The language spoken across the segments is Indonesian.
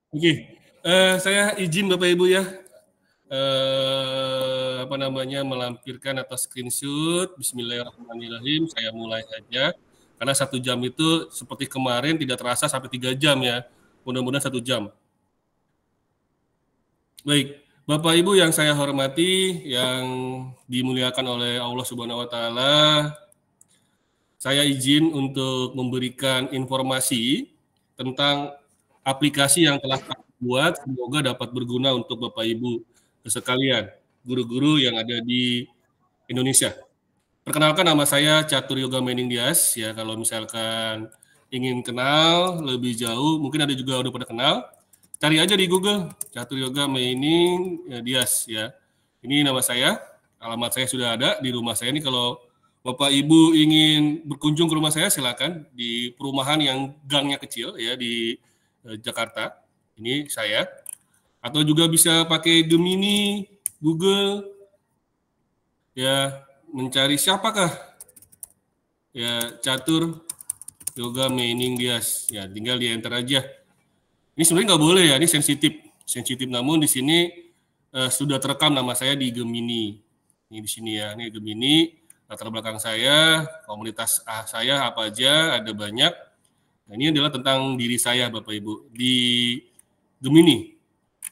Oke, saya izin Bapak Ibu ya, melampirkan atau screenshot. Bismillahirrahmanirrahim. Saya mulai saja. Karena 1 jam itu seperti kemarin tidak terasa sampai 3 jam ya. Mudah-mudahan 1 jam. Baik, Bapak Ibu yang saya hormati, yang dimuliakan oleh Allah Subhanahu Wa Taala, saya izin untuk memberikan informasi tentang aplikasi yang telah kami buat, semoga dapat berguna untuk Bapak Ibu sekalian, guru-guru yang ada di Indonesia. Perkenalkan, nama saya Catur Yoga Menindias ya. Kalau misalkan ingin kenal lebih jauh, mungkin ada juga udah pada kenal, cari aja di Google Catur Yoga Menindias ya. Ini nama saya, alamat saya sudah ada di rumah saya. Ini kalau Bapak Ibu ingin berkunjung ke rumah saya, silakan di perumahan yang gangnya kecil ya di Jakarta. Ini saya. Atau juga bisa pakai Gemini, Google, ya, mencari siapakah ya Catur Yoga Menindias. Ya, tinggal di enter aja. Ini sebenarnya nggak boleh ya, ini sensitif. Namun di sini sudah terekam nama saya di Gemini. Ini di sini ya, ini Gemini. Latar belakang saya, komunitas saya apa aja, ada banyak. Nah, ini adalah tentang diri saya, Bapak Ibu, di Gemini.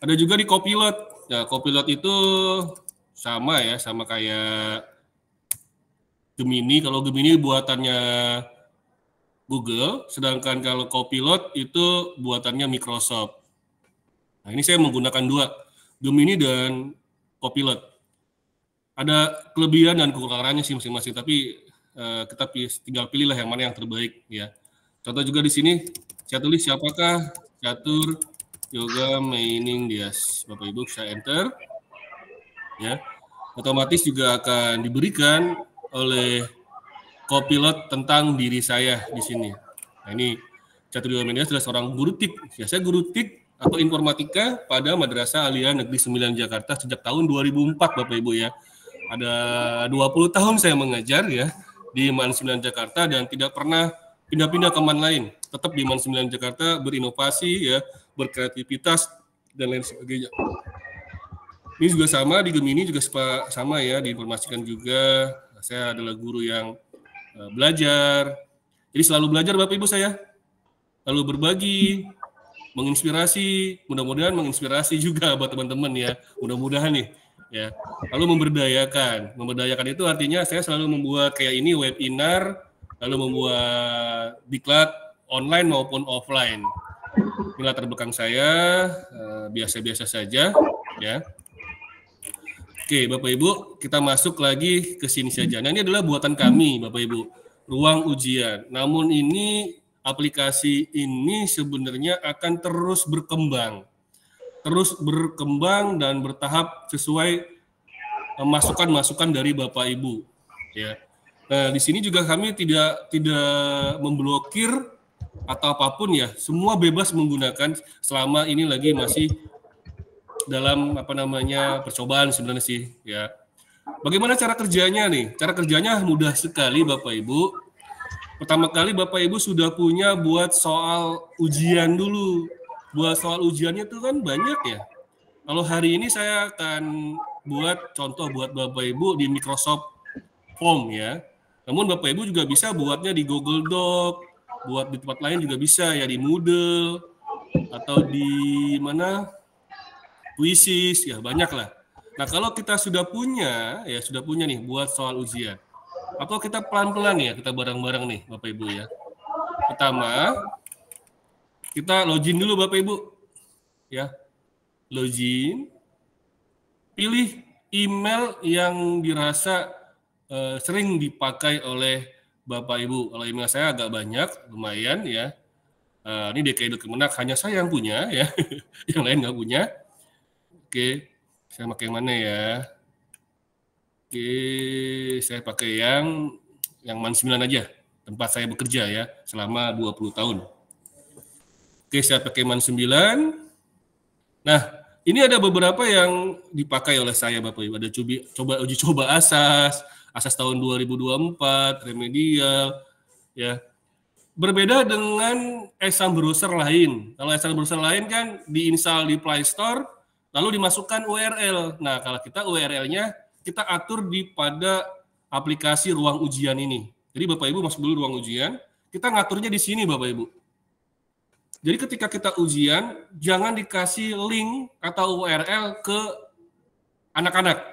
Ada juga di Copilot. Nah, Copilot itu sama ya, sama kayak Gemini. Kalau Gemini buatannya Google, sedangkan kalau Copilot itu buatannya Microsoft. Nah, ini saya menggunakan dua, Gemini dan Copilot. Ada kelebihan dan kekurangannya sih masing-masing, tapi kita tinggal pilihlah yang mana yang terbaik ya. Contoh juga di sini saya tulis siapakah Catur Yoga Menindias. Bapak Ibu bisa enter ya. Otomatis juga akan diberikan oleh Copilot tentang diri saya di sini. Nah, ini Catur Yoga Menindias adalah seorang guru TIK. Ya, saya guru TIK atau informatika pada Madrasah Aliyah Negeri 9 Jakarta sejak tahun 2004 Bapak Ibu ya. Ada 20 tahun saya mengajar ya di MAN 9 Jakarta dan tidak pernah pindah-pindah ke MAN lain. Tetap di MAN 9 Jakarta berinovasi ya, berkreativitas dan lain sebagainya. Ini juga sama di Gemini juga sama ya, diinformasikan juga. Saya adalah guru yang belajar. Jadi selalu belajar Bapak Ibu saya. Lalu berbagi, menginspirasi, mudah-mudahan menginspirasi juga buat teman-teman ya. Mudah-mudahan nih ya. Lalu memberdayakan itu artinya saya selalu membuat kayak ini webinar, lalu membuat diklat online maupun offline. Ini latar belakang saya, biasa-biasa saja ya. Oke Bapak Ibu, kita masuk lagi ke sini saja. Nah, ini adalah buatan kami Bapak Ibu, ruang ujian. Namun ini aplikasi ini sebenarnya akan terus berkembang dan bertahap sesuai masukan-masukan dari Bapak Ibu ya. Nah, di sini juga kami tidak memblokir atau apapun ya, semua bebas menggunakan selama ini lagi masih dalam percobaan sebenarnya sih ya. Bagaimana cara kerjanya nih? Cara kerjanya mudah sekali Bapak Ibu. Pertama kali Bapak Ibu sudah punya buat soal ujian dulu. Buat soal ujiannya itu kan banyak ya. Kalau hari ini saya akan buat contoh buat Bapak Ibu di Microsoft Form ya. Namun Bapak Ibu juga bisa buatnya di Google Doc, buat di tempat lain juga bisa ya, di Moodle atau di mana Quizzes ya, banyak lah. Nah, kalau kita sudah punya nih buat soal ujian. Atau kita pelan-pelan ya, kita bareng-bareng nih Bapak Ibu ya. Pertama, kita login dulu Bapak Ibu. Ya. Login. Pilih email yang dirasa sering dipakai oleh Bapak Ibu. Kalau email saya agak banyak, lumayan ya. Ini DKI Kemenak hanya saya yang punya ya. Yang lain nggak punya. Oke, saya pakai yang mana ya? Oke, saya pakai yang MAN 9 aja, tempat saya bekerja ya, selama 20 tahun. Oke, saya pakai MAN 9. Nah, ini ada beberapa yang dipakai oleh saya Bapak Ibu. Ada uji coba asas tahun 2024, remedial, ya. Berbeda dengan exam browser lain. Kalau exam browser lain kan diinstal di Play Store, lalu dimasukkan URL. Nah, kalau kita URL-nya kita atur pada aplikasi ruang ujian ini. Jadi Bapak Ibu masuk dulu ruang ujian, kita ngaturnya di sini Bapak Ibu. Jadi ketika kita ujian, jangan dikasih link atau URL ke anak-anak.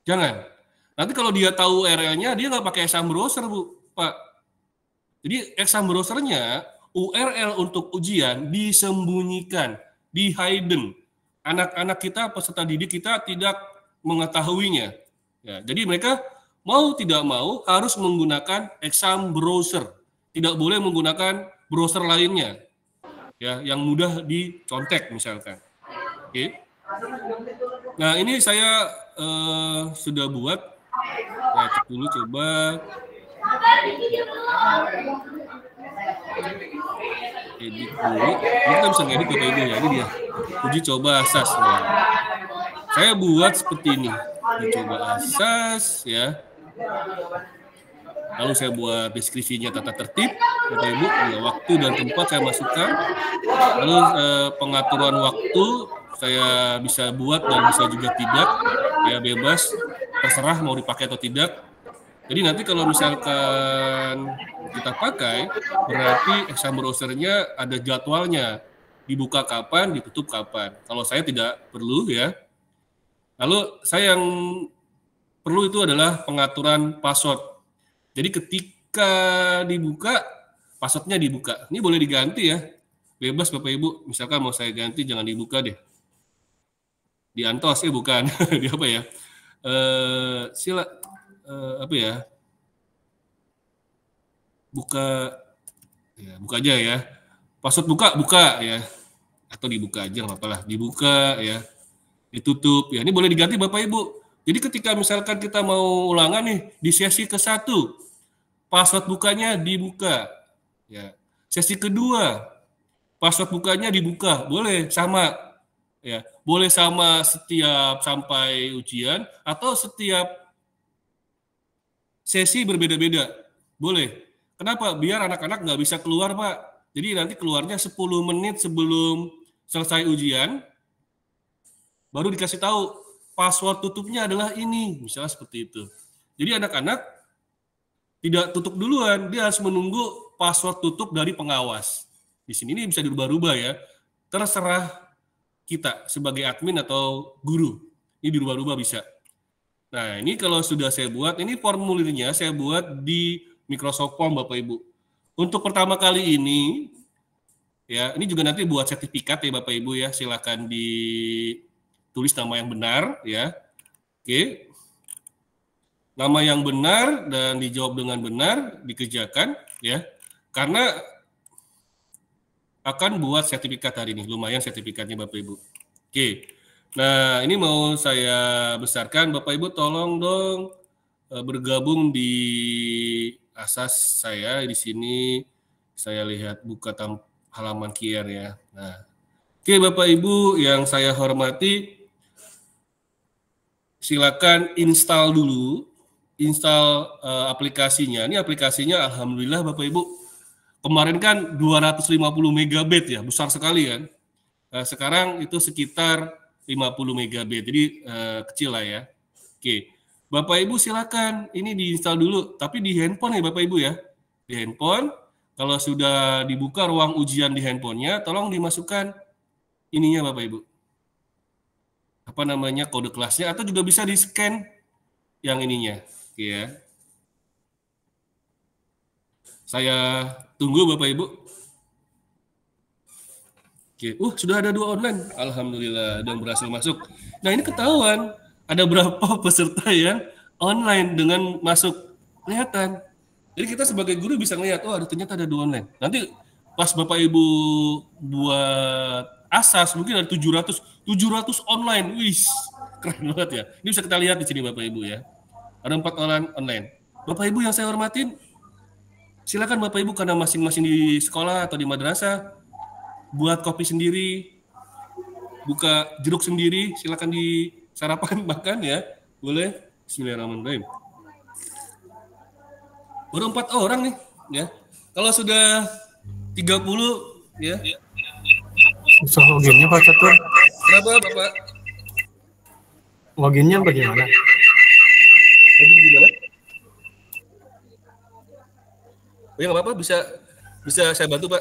Jangan. Nanti kalau dia tahu URL-nya, dia nggak pakai exam browser, Bu, Pak. Jadi exam browsernya URL untuk ujian disembunyikan, di hidden. Anak-anak kita, peserta didik kita tidak mengetahuinya. Ya, jadi mereka mau tidak mau harus menggunakan exam browser. Tidak boleh menggunakan browser lainnya. Ya, yang mudah dicontek misalkan. Oke. Nah, ini saya sudah buat. Nah, cek dulu coba. Edit dulu. Ini kita bisa ngedit Bapak Ibu ya. Ini dia. Uji coba asas. Nah, saya buat seperti ini. Uji coba asas ya. Lalu saya buat deskripsinya tata tertib. Bapak Ibu, ya, waktu dan tempat saya masukkan. Lalu pengaturan waktu saya bisa buat dan bisa juga tidak. Ya, bebas. Terserah mau dipakai atau tidak. Jadi nanti kalau misalkan kita pakai, berarti exam browsernya ada jadwalnya. Dibuka kapan, ditutup kapan. Kalau saya tidak perlu ya. Lalu saya yang perlu itu adalah pengaturan password. Jadi ketika dibuka, passwordnya dibuka. Ini boleh diganti ya. Bebas Bapak Ibu. Misalkan mau saya ganti, jangan dibuka deh. Di Antos, bukan. Di apa ya? Apa ya, buka aja ya, password buka ya, atau dibuka aja nggak apa-apa lah, dibuka ya, ditutup ya. Ini boleh diganti Bapak Ibu. Jadi ketika misalkan kita mau ulangan nih di sesi ke-1, password bukanya dibuka ya. Sesi kedua, password bukanya dibuka, boleh sama ya, boleh sama setiap sampai ujian atau setiap sesi berbeda-beda, boleh. Kenapa? Biar anak-anak nggak bisa keluar, Pak. Jadi nanti keluarnya 10 menit sebelum selesai ujian, baru dikasih tahu password tutupnya adalah ini, misalnya seperti itu. Jadi anak-anak tidak tutup duluan, dia harus menunggu password tutup dari pengawas. Di sini ini bisa dirubah-rubah ya, terserah kita sebagai admin atau guru. Ini dirubah-rubah bisa. Nah, ini kalau sudah saya buat, ini formulirnya saya buat di Microsoft Form Bapak Ibu. Untuk pertama kali ini, ya, ini juga nanti buat sertifikat ya Bapak Ibu ya, silakan ditulis nama yang benar ya. Oke. Nama yang benar dan dijawab dengan benar, dikerjakan ya. Karena akan buat sertifikat hari ini, lumayan sertifikatnya Bapak Ibu. Oke. Nah, ini mau saya besarkan, Bapak Ibu tolong dong bergabung di asas saya di sini. Saya lihat buka halaman QR ya. Nah, oke Bapak Ibu yang saya hormati, silakan install dulu, install aplikasinya. Ini aplikasinya, alhamdulillah Bapak Ibu, kemarin kan 250 megabit ya, besar sekali kan. Sekarang itu sekitar 50 megabit, jadi kecil lah ya. Oke, Bapak Ibu silakan ini diinstal dulu, tapi di handphone ya Bapak Ibu ya. Di handphone, kalau sudah dibuka ruang ujian di handphonenya, tolong dimasukkan ininya Bapak Ibu. Apa namanya, kode kelasnya, atau juga bisa di-scan yang ininya. Oke ya. Saya tunggu Bapak Ibu. Oke, sudah ada 2 online. Alhamdulillah, dan berhasil masuk. Nah, ini ketahuan ada berapa peserta yang online dengan masuk. Kelihatan. Jadi kita sebagai guru bisa ngelihat, ternyata ada 2 online. Nanti pas Bapak Ibu buat asas, mungkin ada 700 online. Wih, keren banget ya. Ini bisa kita lihat di sini Bapak Ibu ya. Ada 4 orang online. Bapak Ibu yang saya hormatin, silakan Bapak Ibu karena masing-masing di sekolah atau di madrasah, buat kopi sendiri, buka jeruk sendiri, silakan di sarapan makan ya, boleh. Bismillahirrahmanirrahim. Baru 4 orang nih, ya. Kalau sudah 30 ya. Susah loginnya Pak Catur. Kenapa Bapak? Loginnya bagaimana? Login gimana? Oh ya nggak apa-apa, bisa saya bantu Pak.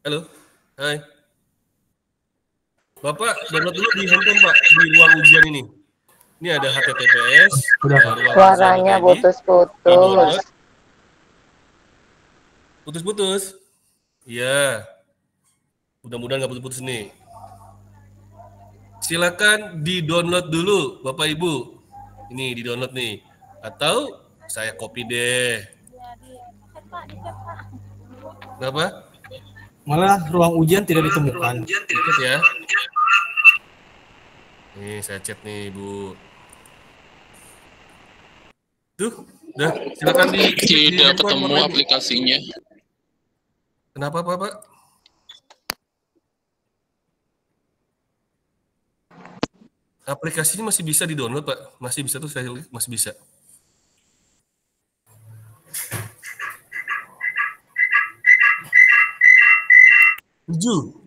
Halo, hai. Bapak download dulu di handphone Pak, di ruang ujian ini. Ini ada HTTPS. Suaranya putus-putus. Putus-putus. Iya. Mudah-mudahan nggak putus-putus nih. Silakan di-download dulu, Bapak Ibu. Ini di-download nih. Atau saya copy deh. Kenapa? Malah ruang ujian tidak ditemukan. Chat ya. Nih saya chat nih, Bu. Tuh, udah. Silakan tidak ketemu aplikasinya. Kenapa, Pak? Aplikasinya masih bisa di-download, Pak. Masih bisa tuh, saya masih bisa.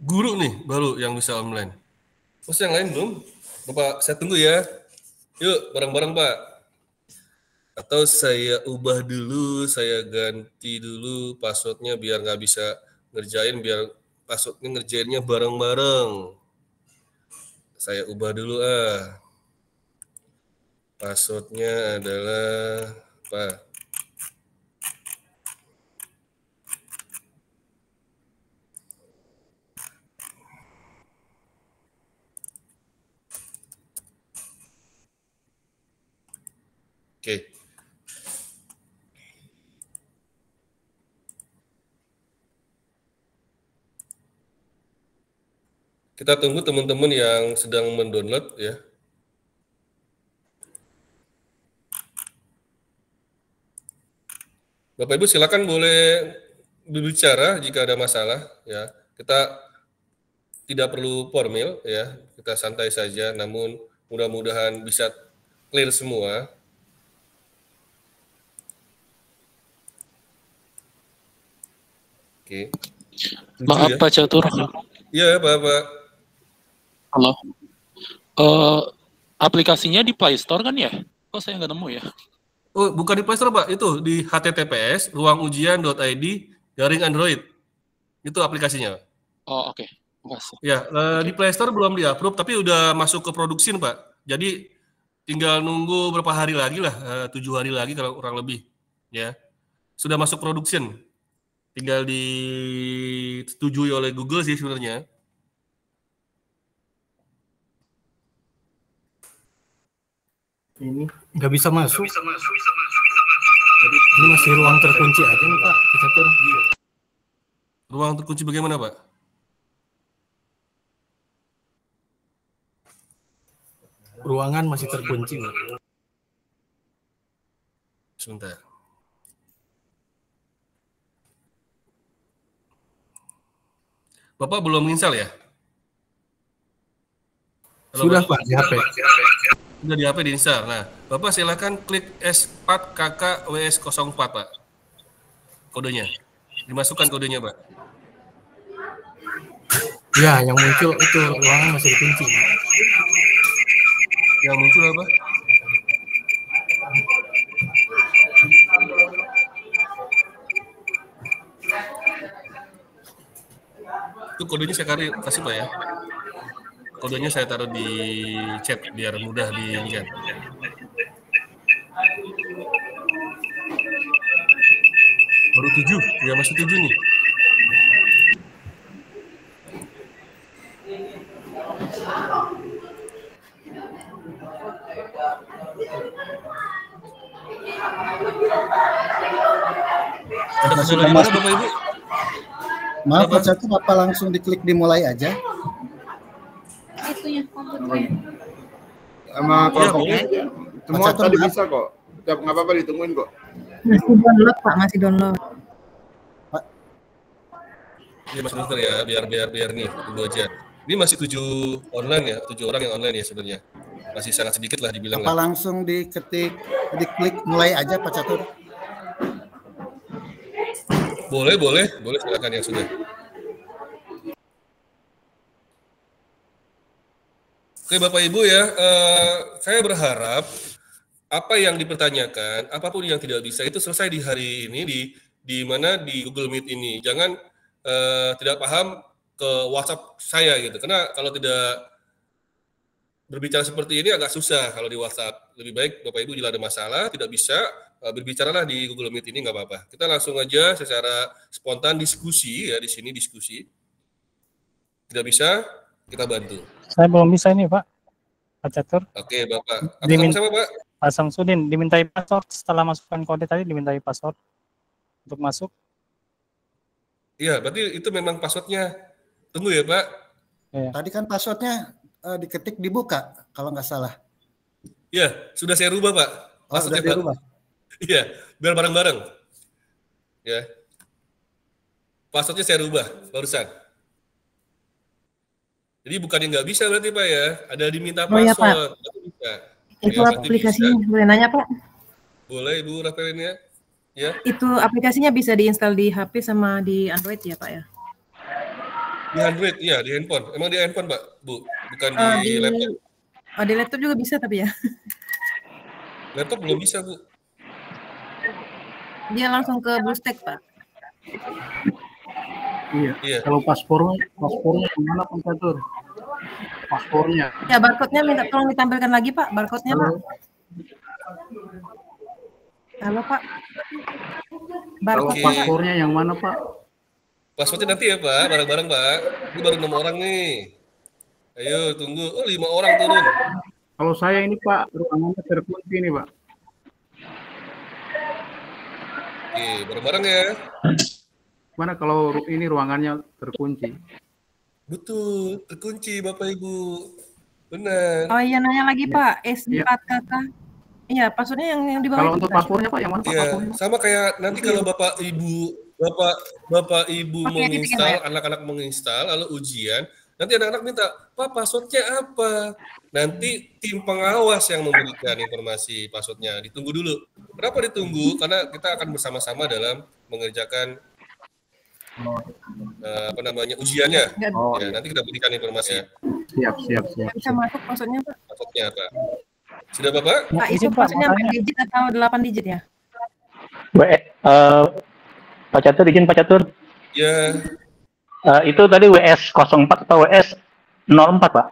Guru nih baru yang bisa online. Terus yang lain belum? Bapak, saya tunggu ya. Yuk, bareng-bareng, Pak. Atau saya ubah dulu, saya ganti dulu passwordnya biar nggak bisa ngerjain, biar passwordnya ngerjainnya bareng-bareng. Saya ubah dulu Passwordnya adalah apa? Oke. Kita tunggu teman-teman yang sedang mendownload ya. Bapak Ibu silakan boleh berbicara jika ada masalah ya. Kita tidak perlu formal ya. Kita santai saja, namun mudah-mudahan bisa clear semua. Oke. Maaf ya. Pak Catur. Iya, Bapak. Halo. Aplikasinya di Play Store kan ya? Kok saya nggak nemu ya? Oh, bukan di Play Store, Pak. Itu di https ruangujian.id garing Android. Itu aplikasinya. Oh, oke. Makasih. Ya, di Play Store belum di-approve, tapi udah masuk ke produksi, Pak. Jadi tinggal nunggu berapa hari lagi lah, 7 hari lagi kalau kurang lebih. Ya, sudah masuk production. Tinggal disetujui oleh Google sih sebenarnya. Ini nggak bisa masuk. Ini masih ruang terkunci aja nih Pak. Ruang terkunci bagaimana Pak? Ruangan masih terkunci. Sebentar. Bapak belum install ya? Halo, sudah Pak, di HP. Sudah di HP diinstal. Nah, Bapak silakan klik S4KKWS04 Pak. Kodenya. Dimasukkan kodenya Pak. Ya, yang muncul itu ruangan masih dikunci. Yang muncul apa? Itu kodenya saya kasih Pak ya. Kodenya saya taruh di chat biar mudah diingat. Baru 7, ya masih 7 nih. Ada masalah di mana Bapak Ibu? Maaf Pak Catur, apa langsung diklik dimulai aja? Itunya komputernya. Sama kelompoknya ya, semua tadi bisa kok. Nggak apa-apa ditungguin kok. Masih download Pak, masih download. Pak. Ya Mas Dokter ya, biar nih tunggu aja. Ini masih 7 online ya, 7 orang yang online ya sebenarnya. Masih sangat sedikit lah dibilang. Apa langsung diklik mulai aja Pak Catur? Boleh silakan yang sudah. Oke Bapak Ibu ya, saya berharap apa yang dipertanyakan, apapun yang tidak bisa itu selesai di hari ini di mana di Google Meet ini. Jangan tidak paham ke WhatsApp saya gitu. Karena kalau tidak berbicara seperti ini agak susah kalau di WhatsApp. Lebih baik Bapak Ibu bila ada masalah tidak bisa berbicaralah di Google Meet ini nggak apa-apa. Kita langsung aja secara spontan diskusi ya di sini diskusi. Tidak bisa kita bantu. Saya belum bisa ini Pak Catur. Oke Bapak. Atas sama Pak. Pak Samsudin dimintai password setelah masukkan kode tadi dimintai password untuk masuk. Iya, berarti itu memang passwordnya. Tunggu ya Pak. Ya. Tadi kan passwordnya diketik dibuka kalau nggak salah. Iya, sudah saya rubah Pak. Sudah dirubah. Iya, biar bareng-bareng. Ya. Passwordnya saya rubah barusan. Jadi bukan yang nggak bisa berarti Pak ya. Ada diminta iya, password. Pak. Bisa. Itu Ya, aplikasinya, bisa. boleh nanya Pak? Boleh Ibu Rafaelina. Ya. Itu aplikasinya bisa diinstal di HP sama di Android ya Pak ya? Di Android, iya di handphone. Emang di handphone Pak, Bu? Bukan di laptop. Di laptop juga bisa tapi ya? Laptop belum bisa Bu. Dia langsung ke BlueStack Pak. Iya. Kalau paspornya kemana Pak Catur? Paspornya. Ya barcode-nya minta tolong ditampilkan lagi Pak, barcode-nya Pak. Halo Pak. Kalau Barcode paspornya yang mana Pak? Passwordnya nanti ya Pak, bareng-bareng Pak. Ini baru 6 orang nih. Ayo tunggu. Oh 5 orang turun. Kalau saya ini Pak, ruangannya terkunci nih Pak. Oke, bareng-bareng ya. Mana kalau ini ruangannya terkunci? Betul, terkunci Bapak Ibu. Benar. Oh iya nanya lagi Pak, S4KK. Iya, passwordnya yang di bawah. Kalau untuk paspornya Pak, yang mana Pak? Iya, Paspornya? sama kayak nanti kalau Bapak Ibu menginstal, anak-anak menginstal, lalu ujian, nanti anak-anak minta, Pak passwordnya apa? Nanti tim pengawas yang memberikan informasi passwordnya. Ditunggu dulu. Kenapa ditunggu? Karena kita akan bersama-sama dalam mengerjakan ujiannya. Ya, nanti kita berikan informasinya. Siap. Bisa masuk passwordnya Pak? Passwordnya apa? Sudah Bapak? Pak, itu passwordnya 4 digit atau 8 digit ya? Pak Catur, izin Pak Catur. Ya. Itu tadi WS 04 atau WS 04 Pak?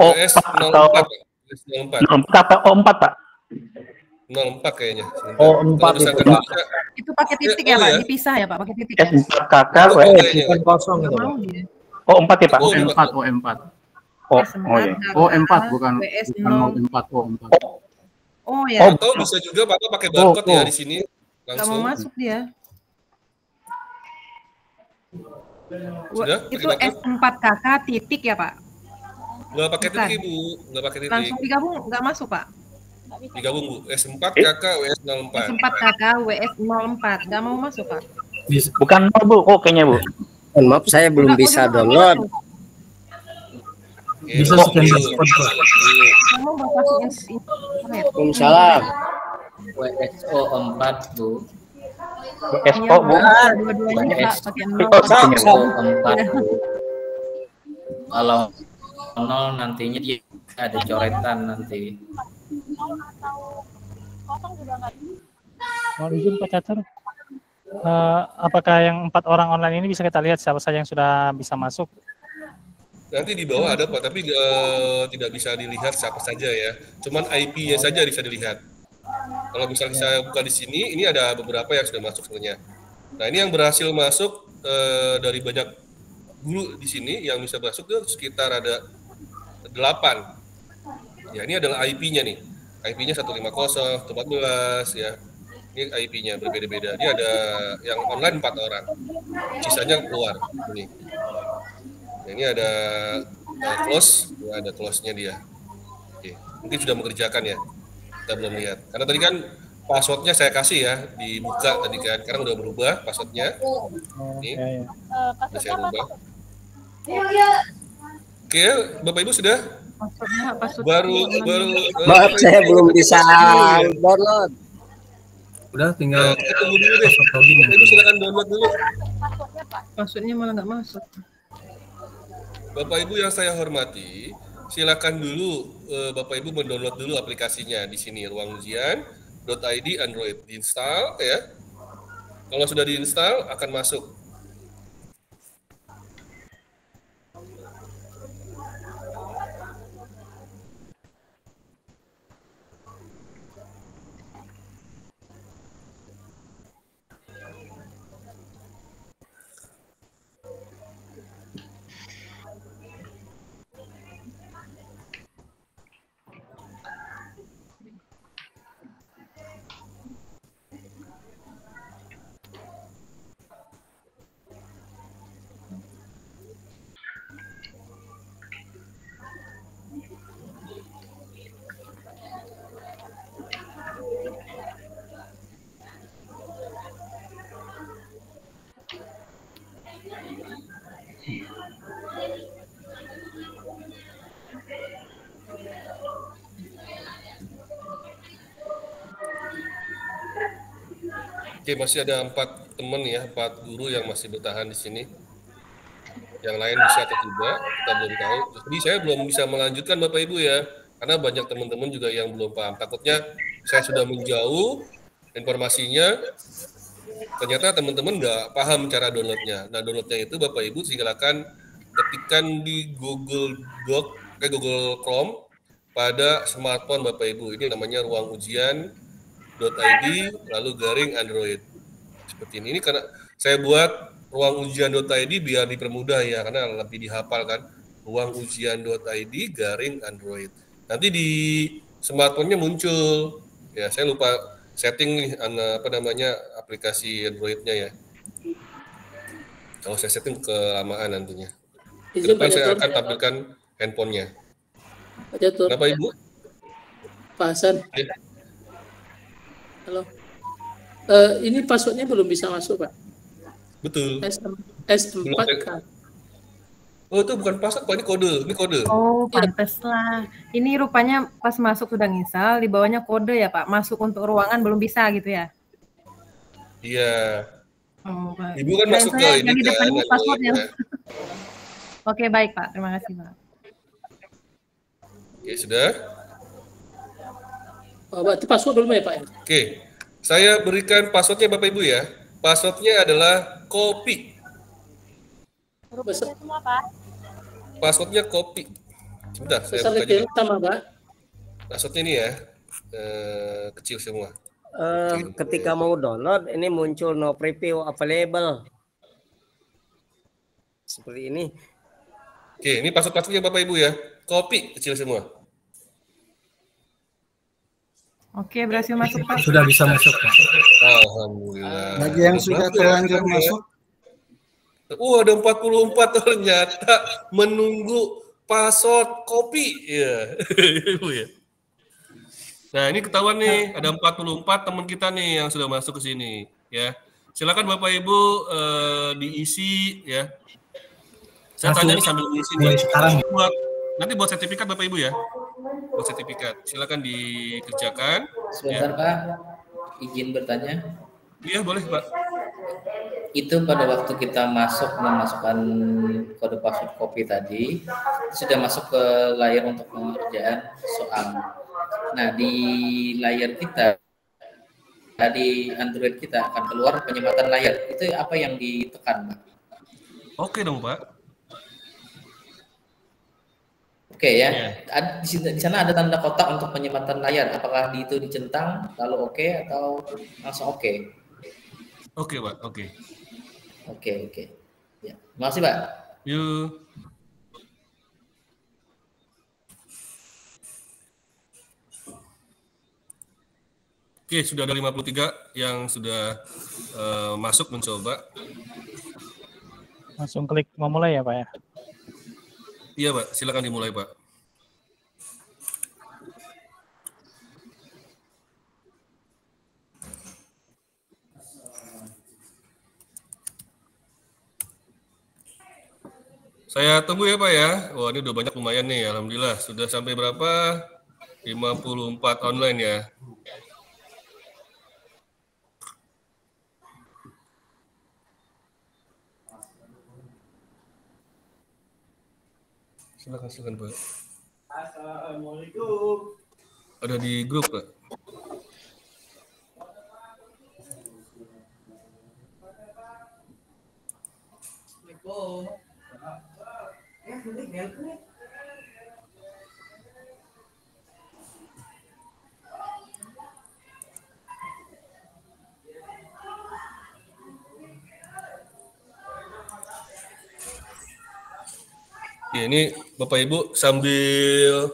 WS 04. WS 04. 04 atau O4 Pak? 04 kayaknya. O4 itu Pak. Itu pakai titik ya Pak? Dipisah ya Pak, pakai titik ya? S4KK WS Bukan kosong itu Pak. Mau dia. O4 ya Pak? O4. Oh iya. O4 bukan WS O4, O4. Oh ya. Atau bisa juga Bapak pakai barcode ya di sini. Nggak mau Langsung. masuk dia. Sudah? Itu Pakai barcode? S4KK titik ya Pak? Nggak pakai Bukan. titik Bu, nggak pakai titik. Langsung digabung nggak masuk Pak? Digabung Bu. S4 KK WS 04. S4KK WS04 nggak mau masuk Pak? Bukan nol Bu, oh kayaknya Bu. Maaf, saya belum bisa download. Bisa scan password Pak. Kamu bapak internet. Waalaikumsalam. WSO 4 Bu. WSO Bu. Dua-duanya Pak pakai WSO 4 Bu. Kalau 0 nantinya dia ada coretan nanti. Mohon izin Pak Catur. Apakah yang 4 orang online ini bisa kita lihat siapa saja yang sudah bisa masuk? Nanti di bawah ada Pak, tapi tidak bisa dilihat siapa saja ya. Cuman IP-nya saja bisa dilihat. Kalau misalnya saya buka di sini, ini ada beberapa yang sudah masuk sebenarnya. Nah ini yang berhasil masuk dari banyak guru di sini yang bisa masuk itu sekitar ada 8. Ya ini adalah IP-nya nih. IP-nya 150, 114 ya. Ini IP-nya berbeda-beda. Ini ada yang online 4 orang. Sisanya keluar ini. Ini ada close, ya ada close-nya dia. Oke, mungkin sudah mengerjakan ya. Kita belum lihat. Karena tadi kan passwordnya saya kasih ya, dibuka tadi kan. Sekarang udah berubah passwordnya. Ini udah saya rubah. Oke, Bapak Ibu sudah? Baru Maaf, saya belum bisa download. Udah tinggal kita tunggu dulu deh. login. Ibu silakan download dulu. Maksudnya malah nggak masuk. Bapak Ibu yang saya hormati, silakan dulu Bapak Ibu mendownload dulu aplikasinya di sini ruangujian.id Android, diinstal ya. Kalau sudah diinstal akan masuk. Oke, masih ada 4 teman ya, 4 guru yang masih bertahan di sini. Yang lain bisa atau tidak, kita belum tahu. Jadi saya belum bisa melanjutkan Bapak Ibu ya, karena banyak teman-teman juga yang belum paham. Takutnya saya sudah menjauh informasinya, ternyata teman-teman nggak paham cara downloadnya. Nah, downloadnya itu Bapak Ibu silakan ketikkan di Google Google Chrome pada smartphone Bapak Ibu. Ini namanya ruangujian.id lalu garing Android. Seperti ini karena saya buat ruangujian.id biar dipermudah ya, karena lebih dihafal kan. Ruangujian.id garing Android. Nanti di smartphone-nya muncul. Ya, saya lupa setting nih aplikasi Android-nya ya. Kalau saya setting kelamaan nantinya. Ke depan saya akan tampilkan handphonenya. Pak Catur. Kenapa Ibu? Pak Hasan. Ya. Halo. Ini passwordnya belum bisa masuk, Pak. Betul. S4K. Oh, itu bukan password, Pak. Ini kode. Ini kode. Oh, pantaslah. Ini rupanya pas masuk sudah nginstal, di bawahnya kode ya, Pak. Masuk untuk ruangan belum bisa gitu ya? Iya. Oh, baik. Ibu kan masuk ke ini di depan kan. password ya. Oke, baik, Pak. Terima kasih, Pak. Oke, sudah. Oh, berarti password belum ya, Pak? Oke. Saya berikan passwordnya Bapak Ibu ya. Passwordnya adalah kopi. Passwordnya kopi. Sebentar, saya buka aja. Sama, Pak. Passwordnya ini ya, kecil semua. Ketika mau download, ini muncul no preview available. Seperti ini. Oke, ini passwordnya Bapak Ibu ya. Kopi kecil semua. Oke, berhasil masuk, Pak. Sudah bisa masuk, Pak. Alhamdulillah. Bagi yang sudah terlanjur masuk. Ada 44 ternyata menunggu password kopi. Ya. Ibu ya. Nah, ini ketahuan nih, ada 44 teman kita nih yang sudah masuk ke sini, ya. Silakan Bapak Ibu diisi ya. Saya tanya nih sambil ngisi nih. Nanti buat sertifikat Bapak Ibu ya. Buat sertifikat. Silakan dikerjakan. Sebentar, ya. Pak. Izin bertanya. Iya, boleh, Pak. Itu pada waktu kita memasukkan kode password kopi tadi, sudah masuk ke layar untuk pengerjaan soal. Nah, di layar kita, di Android kita akan keluar penyematan layar. Itu apa yang ditekan, Pak? Oke dong, Pak. Oke ya. Di sana ada tanda kotak untuk penyematan layar. Apakah itu dicentang lalu oke atau langsung oke? Oke, Pak. Oke. Oke. Ya. Terima kasih, Pak. Yuk. Oke, sudah ada 53 yang sudah masuk mencoba. Langsung klik memulai ya, Pak ya? Iya, Pak. Silakan dimulai, Pak. Saya tunggu ya, Pak ya. Wah, ini udah banyak lumayan nih. Alhamdulillah. Sudah sampai berapa? 54 online ya. Silakan Pak. Assalamualaikum. Ada di grup Pak. Ya, ini Bapak Ibu sambil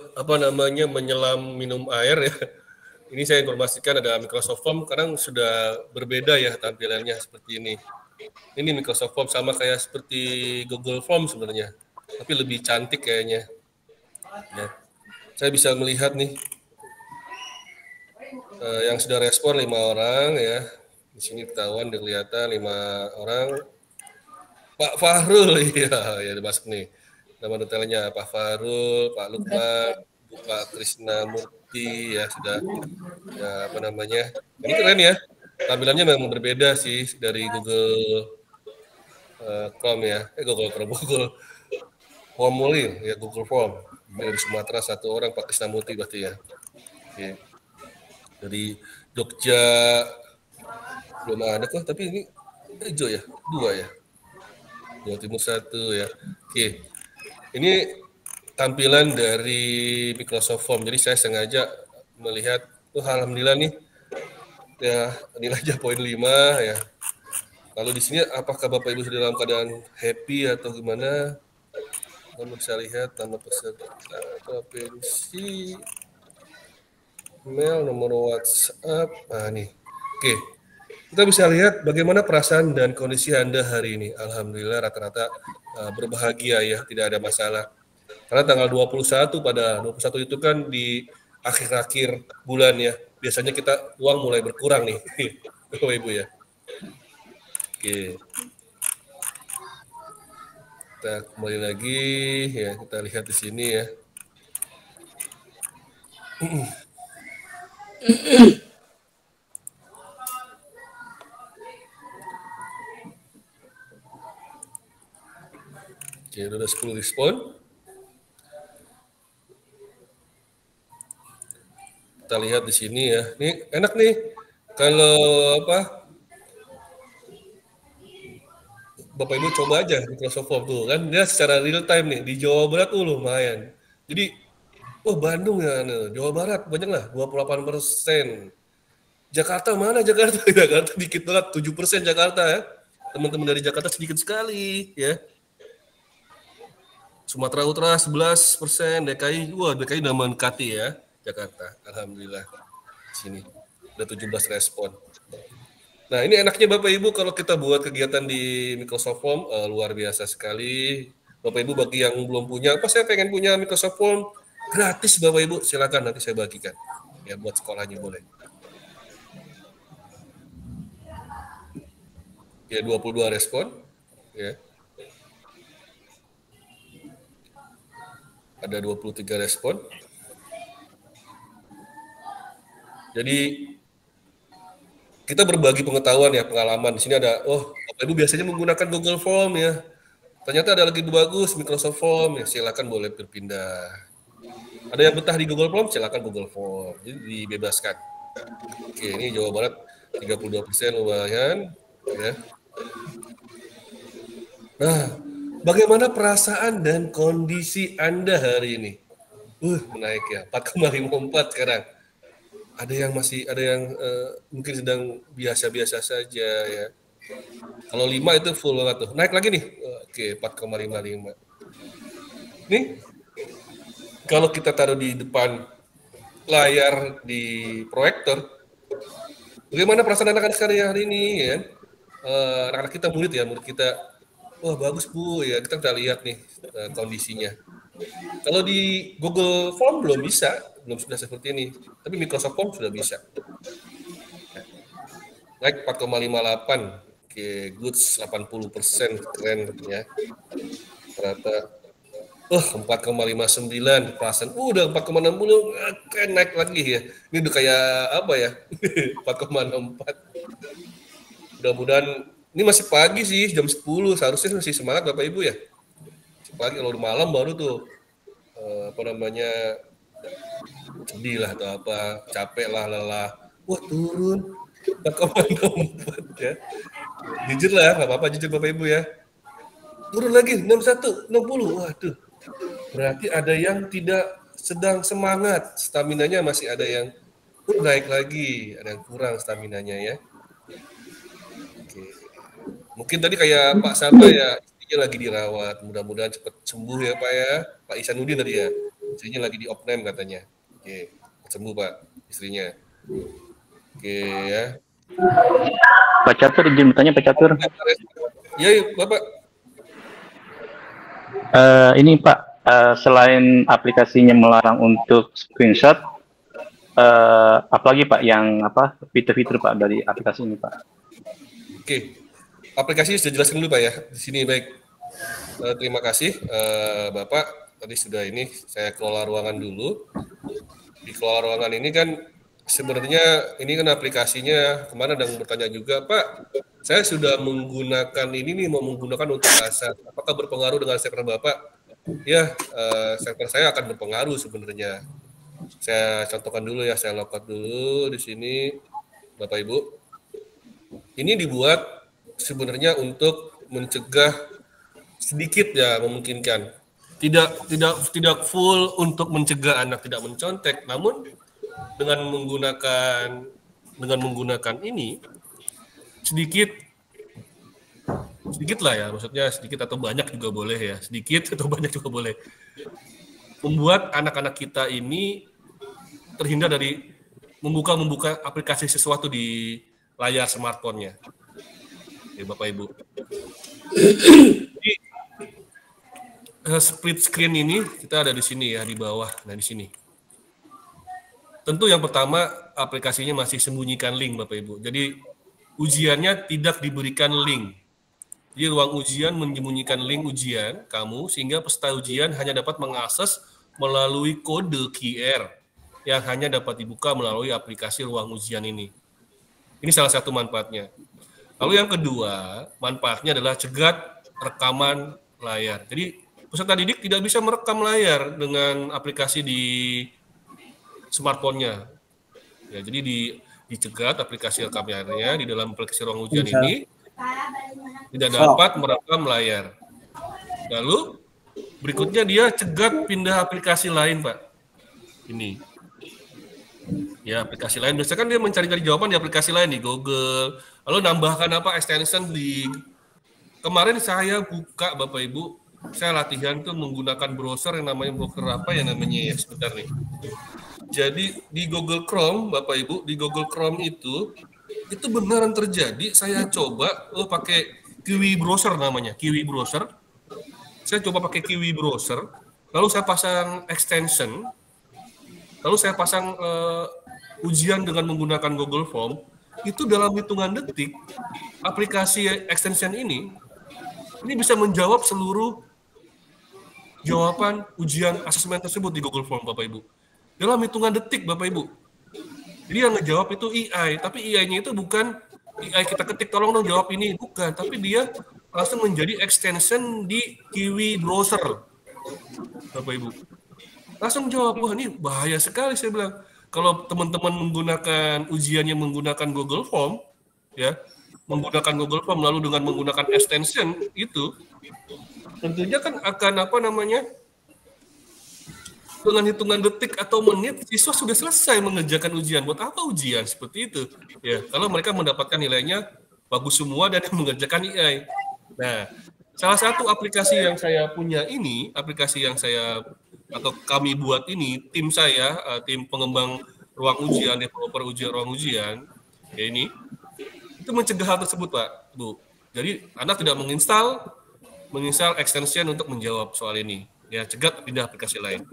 menyelam minum air ya. Ini saya informasikan ada Microsoft Form, sekarang sudah berbeda ya tampilannya seperti ini. Ini Microsoft Form sama kayak seperti Google Form sebenarnya, tapi lebih cantik kayaknya. Ya. Saya bisa melihat nih yang sudah respon 5 orang ya. Di sini ketahuan kelihatan 5 orang. Pak Fahrul ya masuk nih. Nama detailnya Pak Fahrul, Pak Lukman, Pak Krisna Murti ya sudah ya Ini keren ya. Tampilannya memang berbeda sih dari Google Chrome ya. Google Formulir ya, Google Form. Ini dari Sumatera 1 orang Pak Krisna Murti berarti ya. Oke. Dari Jogja belum ada kok, tapi ini hijau ya, 2 ya. Jawa Timur 1 ya. Oke. Ini tampilan dari Microsoft Form. Jadi saya sengaja melihat, alhamdulillah nih, ya nilainya poin 5 ya. Lalu di sini apakah Bapak Ibu sudah dalam keadaan happy atau gimana? Kamu bisa lihat nama peserta, provinsi, email, nomor WhatsApp. Nah nih, oke. Kita bisa lihat bagaimana perasaan dan kondisi Anda hari ini. Alhamdulillah rata-rata berbahagia ya, tidak ada masalah. Karena tanggal 21 itu kan di akhir-akhir bulan ya. Biasanya kita uang mulai berkurang nih, Bapak Ibu ya. Oke. Kita kembali lagi ya, kita lihat di sini ya. Oke, udah 10 respon. Kita lihat di sini ya. Ini enak nih. Kalau Bapak Ibu coba aja Microsoft Form tuh kan dia secara real time nih di Jawa Barat tuh lumayan. Jadi Bandung ya, Jawa Barat banyak lah 28%. Jakarta mana Jakarta? Jakarta dikit banget 7% Jakarta ya. Teman-teman dari Jakarta sedikit sekali ya. Sumatera Utara 11%, DKI udah mendekati ya Jakarta. Alhamdulillah. Sini udah 17 respon. Nah, ini enaknya Bapak Ibu kalau kita buat kegiatan di Microsoft Form luar biasa sekali. Bapak Ibu bagi yang belum punya, saya pengen punya Microsoft Form gratis Bapak Ibu, silakan nanti saya bagikan. Ya buat sekolahnya boleh. Ya 22 respon ya. Ada 23 respon. Jadi kita berbagi pengetahuan ya, pengalaman. Di sini ada, Bapak Ibu biasanya menggunakan Google Form ya. Ternyata ada lagi bagus Microsoft Form ya, silakan boleh berpindah. Ada yang betah di Google Form, silakan Google Form. Jadi dibebaskan. Oke, ini Jawa Barat 32% lumayan ya. Nah, bagaimana perasaan dan kondisi Anda hari ini? Menaik ya, 4,54 sekarang. Ada yang mungkin sedang biasa-biasa saja ya. Kalau 5 itu full banget tuh. Naik lagi nih. Oke, 4,55. Nih, kalau kita taruh di depan layar di proyektor, bagaimana perasaan anak-anak sekalian hari ini ya? Anak-anak kita murid kita, bagus Bu ya, kita bisa lihat nih kondisinya. Kalau di Google Form belum sudah seperti ini. Tapi Microsoft Form sudah bisa. Naik 4,58. Oke, goods 80%, keren ya. Ternyata 4,59 persen. Udah 4,60, keren naik lagi ya. Ini udah kayak apa ya? 4,64. Mudah-mudahan ini masih pagi sih, jam 10. Seharusnya masih semangat Bapak Ibu ya. Pagi kalau udah malam baru tuh apa namanya, sedih lah atau apa, capek lah, lelah, wah turun 4,64 ya. Jujur lah, nggak apa-apa, jujur Bapak Ibu ya. Turun lagi 61, 60, waduh. Berarti ada yang tidak sedang semangat, staminanya masih ada yang naik lagi, ada yang kurang staminanya ya. Oke. Mungkin tadi kayak Pak Sarta ya, istrinya lagi dirawat, mudah-mudahan cepat sembuh ya Pak ya. Pak Isanuddin tadi ya, istrinya lagi di opname katanya. Oke, sembuh Pak, istrinya. Oke ya. Pak Catur, izin bertanya Pak Catur. Iya, Bapak. Ini Pak, selain aplikasinya melarang untuk screenshot, apalagi Pak yang apa fitur-fitur Pak dari aplikasi ini Pak? Oke, aplikasi sudah jelaskan dulu Pak ya di sini baik. Terima kasih Bapak. Tadi sudah ini saya kelola ruangan dulu. Di kelola ruangan ini kan sebenarnya ini kan aplikasinya kemana ada yang bertanya juga Pak. Saya sudah menggunakan ini nih mau menggunakan untuk asal. Apakah berpengaruh dengan server Bapak? Ya, server saya akan berpengaruh sebenarnya. Saya contohkan dulu ya, saya lockout dulu di sini, Bapak Ibu. Ini dibuat sebenarnya untuk mencegah sedikit ya memungkinkan. Tidak full untuk mencegah anak tidak mencontek, namun dengan menggunakan ini sedikit lah ya, maksudnya sedikit atau banyak juga boleh ya, sedikit atau banyak juga boleh. Membuat anak-anak kita ini terhindar dari membuka aplikasi sesuatu di layar smartphone-nya. Ya, Bapak Ibu. Jadi, split screen ini kita ada di sini ya, di bawah. Nah, di sini. Tentu yang pertama aplikasinya masih sembunyikan link Bapak Ibu. Jadi ujiannya tidak diberikan link. Jadi ruang ujian menyembunyikan link ujian kamu sehingga peserta ujian hanya dapat mengakses melalui kode QR yang hanya dapat dibuka melalui aplikasi ruang ujian ini. Ini salah satu manfaatnya. Lalu yang kedua, manfaatnya adalah cegat rekaman layar. Jadi peserta didik tidak bisa merekam layar dengan aplikasi di smartphone-nya. Ya, jadi dicegat aplikasi rekam layarnya di dalam aplikasi ruang ujian ini tidak dapat merekam layar. Lalu berikutnya dia cegat pindah aplikasi lain, Pak. Ini. Ya, aplikasi lain. Biasanya kan dia mencari-cari jawaban di aplikasi lain di Google. Lalu nambahkan apa extension di kemarin saya buka Bapak Ibu, saya latihan tuh menggunakan browser yang namanya ya sebentar nih. Jadi di Google Chrome Bapak Ibu, di Google Chrome itu beneran terjadi. Saya coba pakai Kiwi browser namanya, Kiwi browser. Saya coba pakai Kiwi browser, lalu saya pasang extension, lalu saya pasang ujian dengan menggunakan Google Form. Itu dalam hitungan detik aplikasi extension ini bisa menjawab seluruh jawaban ujian asesmen tersebut di Google Form Bapak Ibu. Dalam hitungan detik Bapak Ibu. Jadi yang ngejawab itu AI, tapi AI-nya itu bukan AI kita ketik tolong dong jawab ini, bukan, tapi dia langsung menjadi extension di Kiwi browser. Bapak Ibu. Langsung jawab, wah ini bahaya sekali saya bilang. Kalau teman-teman menggunakan ujiannya menggunakan Google Form, ya, menggunakan Google Form lalu dengan menggunakan extension itu, tentunya kan akan dengan hitungan detik atau menit siswa sudah selesai mengerjakan ujian. Buat apa ujian seperti itu? Ya, kalau mereka mendapatkan nilainya bagus semua dan mengerjakan AI. Nah, salah satu aplikasi yang saya punya ini, aplikasi yang saya atau kami buat ini, tim saya, tim pengembang ruang ujian, developer ujian ruang ujian, ya ini, itu mencegah hal tersebut Pak, Bu. Jadi anak tidak menginstal extension untuk menjawab soal ini, ya cegat pindah aplikasi lain.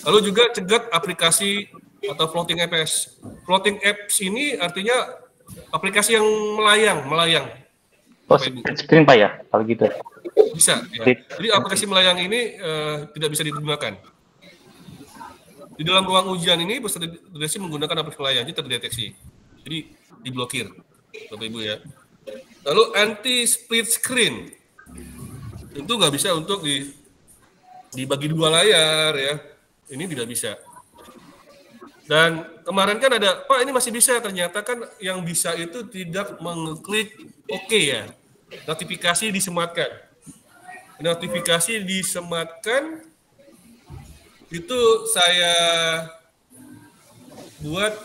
Lalu juga cegat aplikasi atau floating apps. Floating apps ini artinya aplikasi yang melayang. Oh, screen Pak ya, kalau gitu. Bisa, ya. Jadi aplikasi melayang ini tidak bisa digunakan. Di dalam ruang ujian ini peserta didik menggunakan aplikasi melayang, jadi terdeteksi. Jadi diblokir, Bapak Ibu ya. Lalu anti split screen, tentu nggak bisa untuk dibagi dua layar ya. Ini tidak bisa. Dan kemarin kan ada, Pak ini masih bisa, ternyata kan yang bisa itu tidak mengeklik oke ya. Notifikasi disematkan. Notifikasi disematkan itu saya buat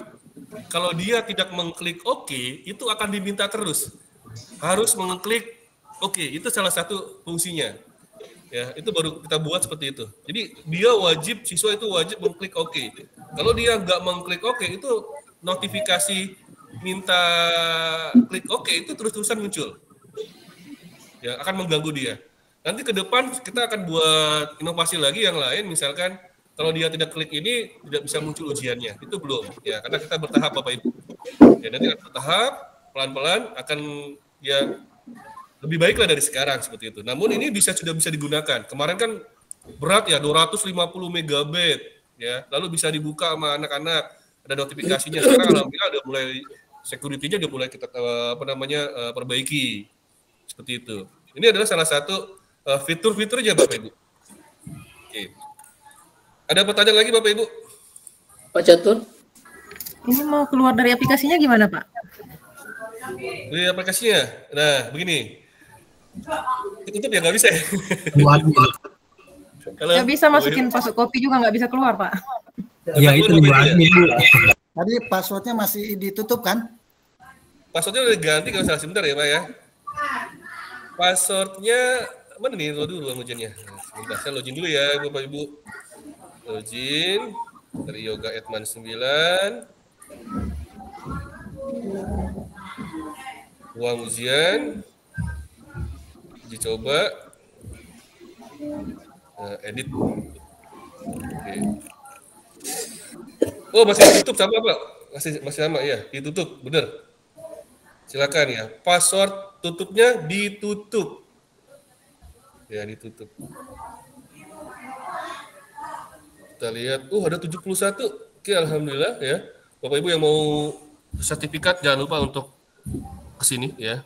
kalau dia tidak mengklik oke, itu akan diminta terus. Harus mengklik oke, itu salah satu fungsinya. Ya, itu baru kita buat seperti itu. Jadi dia wajib, siswa itu wajib mengklik oke. Kalau dia nggak mengklik oke, itu notifikasi minta klik oke itu terus-terusan muncul. Ya, akan mengganggu dia. Nanti ke depan kita akan buat inovasi lagi yang lain, misalkan kalau dia tidak klik ini tidak bisa muncul ujiannya. Itu belum. Ya, karena kita bertahap Bapak Ibu. Ya, nanti akan bertahap, pelan-pelan akan ya lebih baik lah dari sekarang seperti itu. Namun ini sudah bisa digunakan. Kemarin kan berat ya 250 megabit ya. Lalu bisa dibuka sama anak-anak, ada notifikasinya. Sekarang alhamdulillah udah mulai security-nya udah mulai kita perbaiki. Seperti itu. Ini adalah salah satu fitur-fiturnya Bapak Ibu. Oke. Ada pertanyaan lagi Bapak Ibu? Pak Catur. Ini mau keluar dari aplikasinya gimana, Pak? Dari aplikasinya. Nah, begini. Ditutup ya nggak bisa ya? Nggak bisa masukin password kopi juga nggak bisa keluar, Pak. Ya itu tadi passwordnya masih ditutup kan? Passwordnya udah diganti kalau salah sebentar ya Pak ya. Passwordnya mana nih dulu loginnya? Sebentar saya login dulu ya Bapak Ibu. Login dari Yoga Edman 9. Ruang ujian. Uji coba. Edit. Oke. Oh masih ditutup sama Pak? Masih sama ya, ditutup, bener. Silakan ya. Password tutupnya ditutup. Ya ditutup. Kita lihat, ada 71. Oke, alhamdulillah ya. Bapak Ibu yang mau sertifikat jangan lupa untuk kesini ya.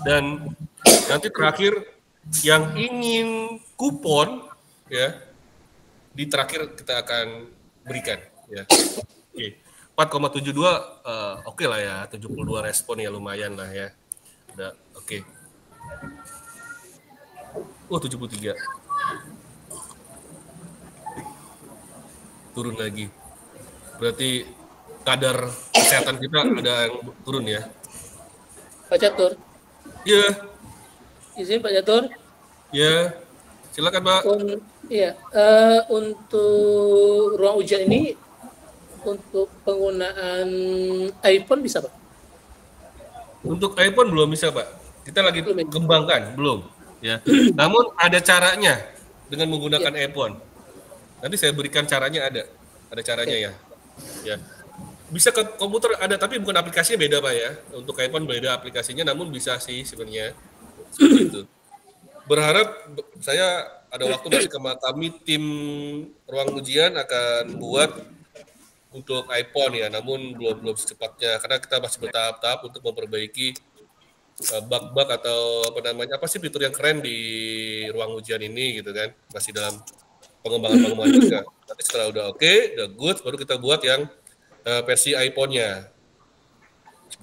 Dan nanti terakhir yang ingin kupon ya di terakhir kita akan berikan ya. Oke. 4,72 oke lah ya, 72 respon ya lumayan lah ya. Udah oke. 73. Turun lagi. Berarti kadar kesehatan kita ada yang turun ya. Pak Catur. Iya. Izin Pak Catur. Ya, silakan Pak. Untuk ruang ujian ini untuk penggunaan iPhone bisa Pak? Untuk iPhone belum bisa Pak. Kita lagi kembangkan, belum. Ya. Namun ada caranya dengan menggunakan iPhone. Nanti saya berikan caranya ada caranya ya. Ya. Bisa ke komputer ada, tapi bukan aplikasinya beda Pak ya. Untuk iPhone beda aplikasinya, namun bisa sih sebenarnya. Seperti itu. Berharap saya ada waktu nanti kami tim ruang ujian akan buat untuk iPhone ya, namun belum secepatnya karena kita masih bertahap-tahap untuk memperbaiki bug-bug atau apa sih fitur yang keren di ruang ujian ini gitu kan, masih dalam pengembangan juga. Nanti setelah udah oke, udah good, baru kita buat yang versi iPhone-nya.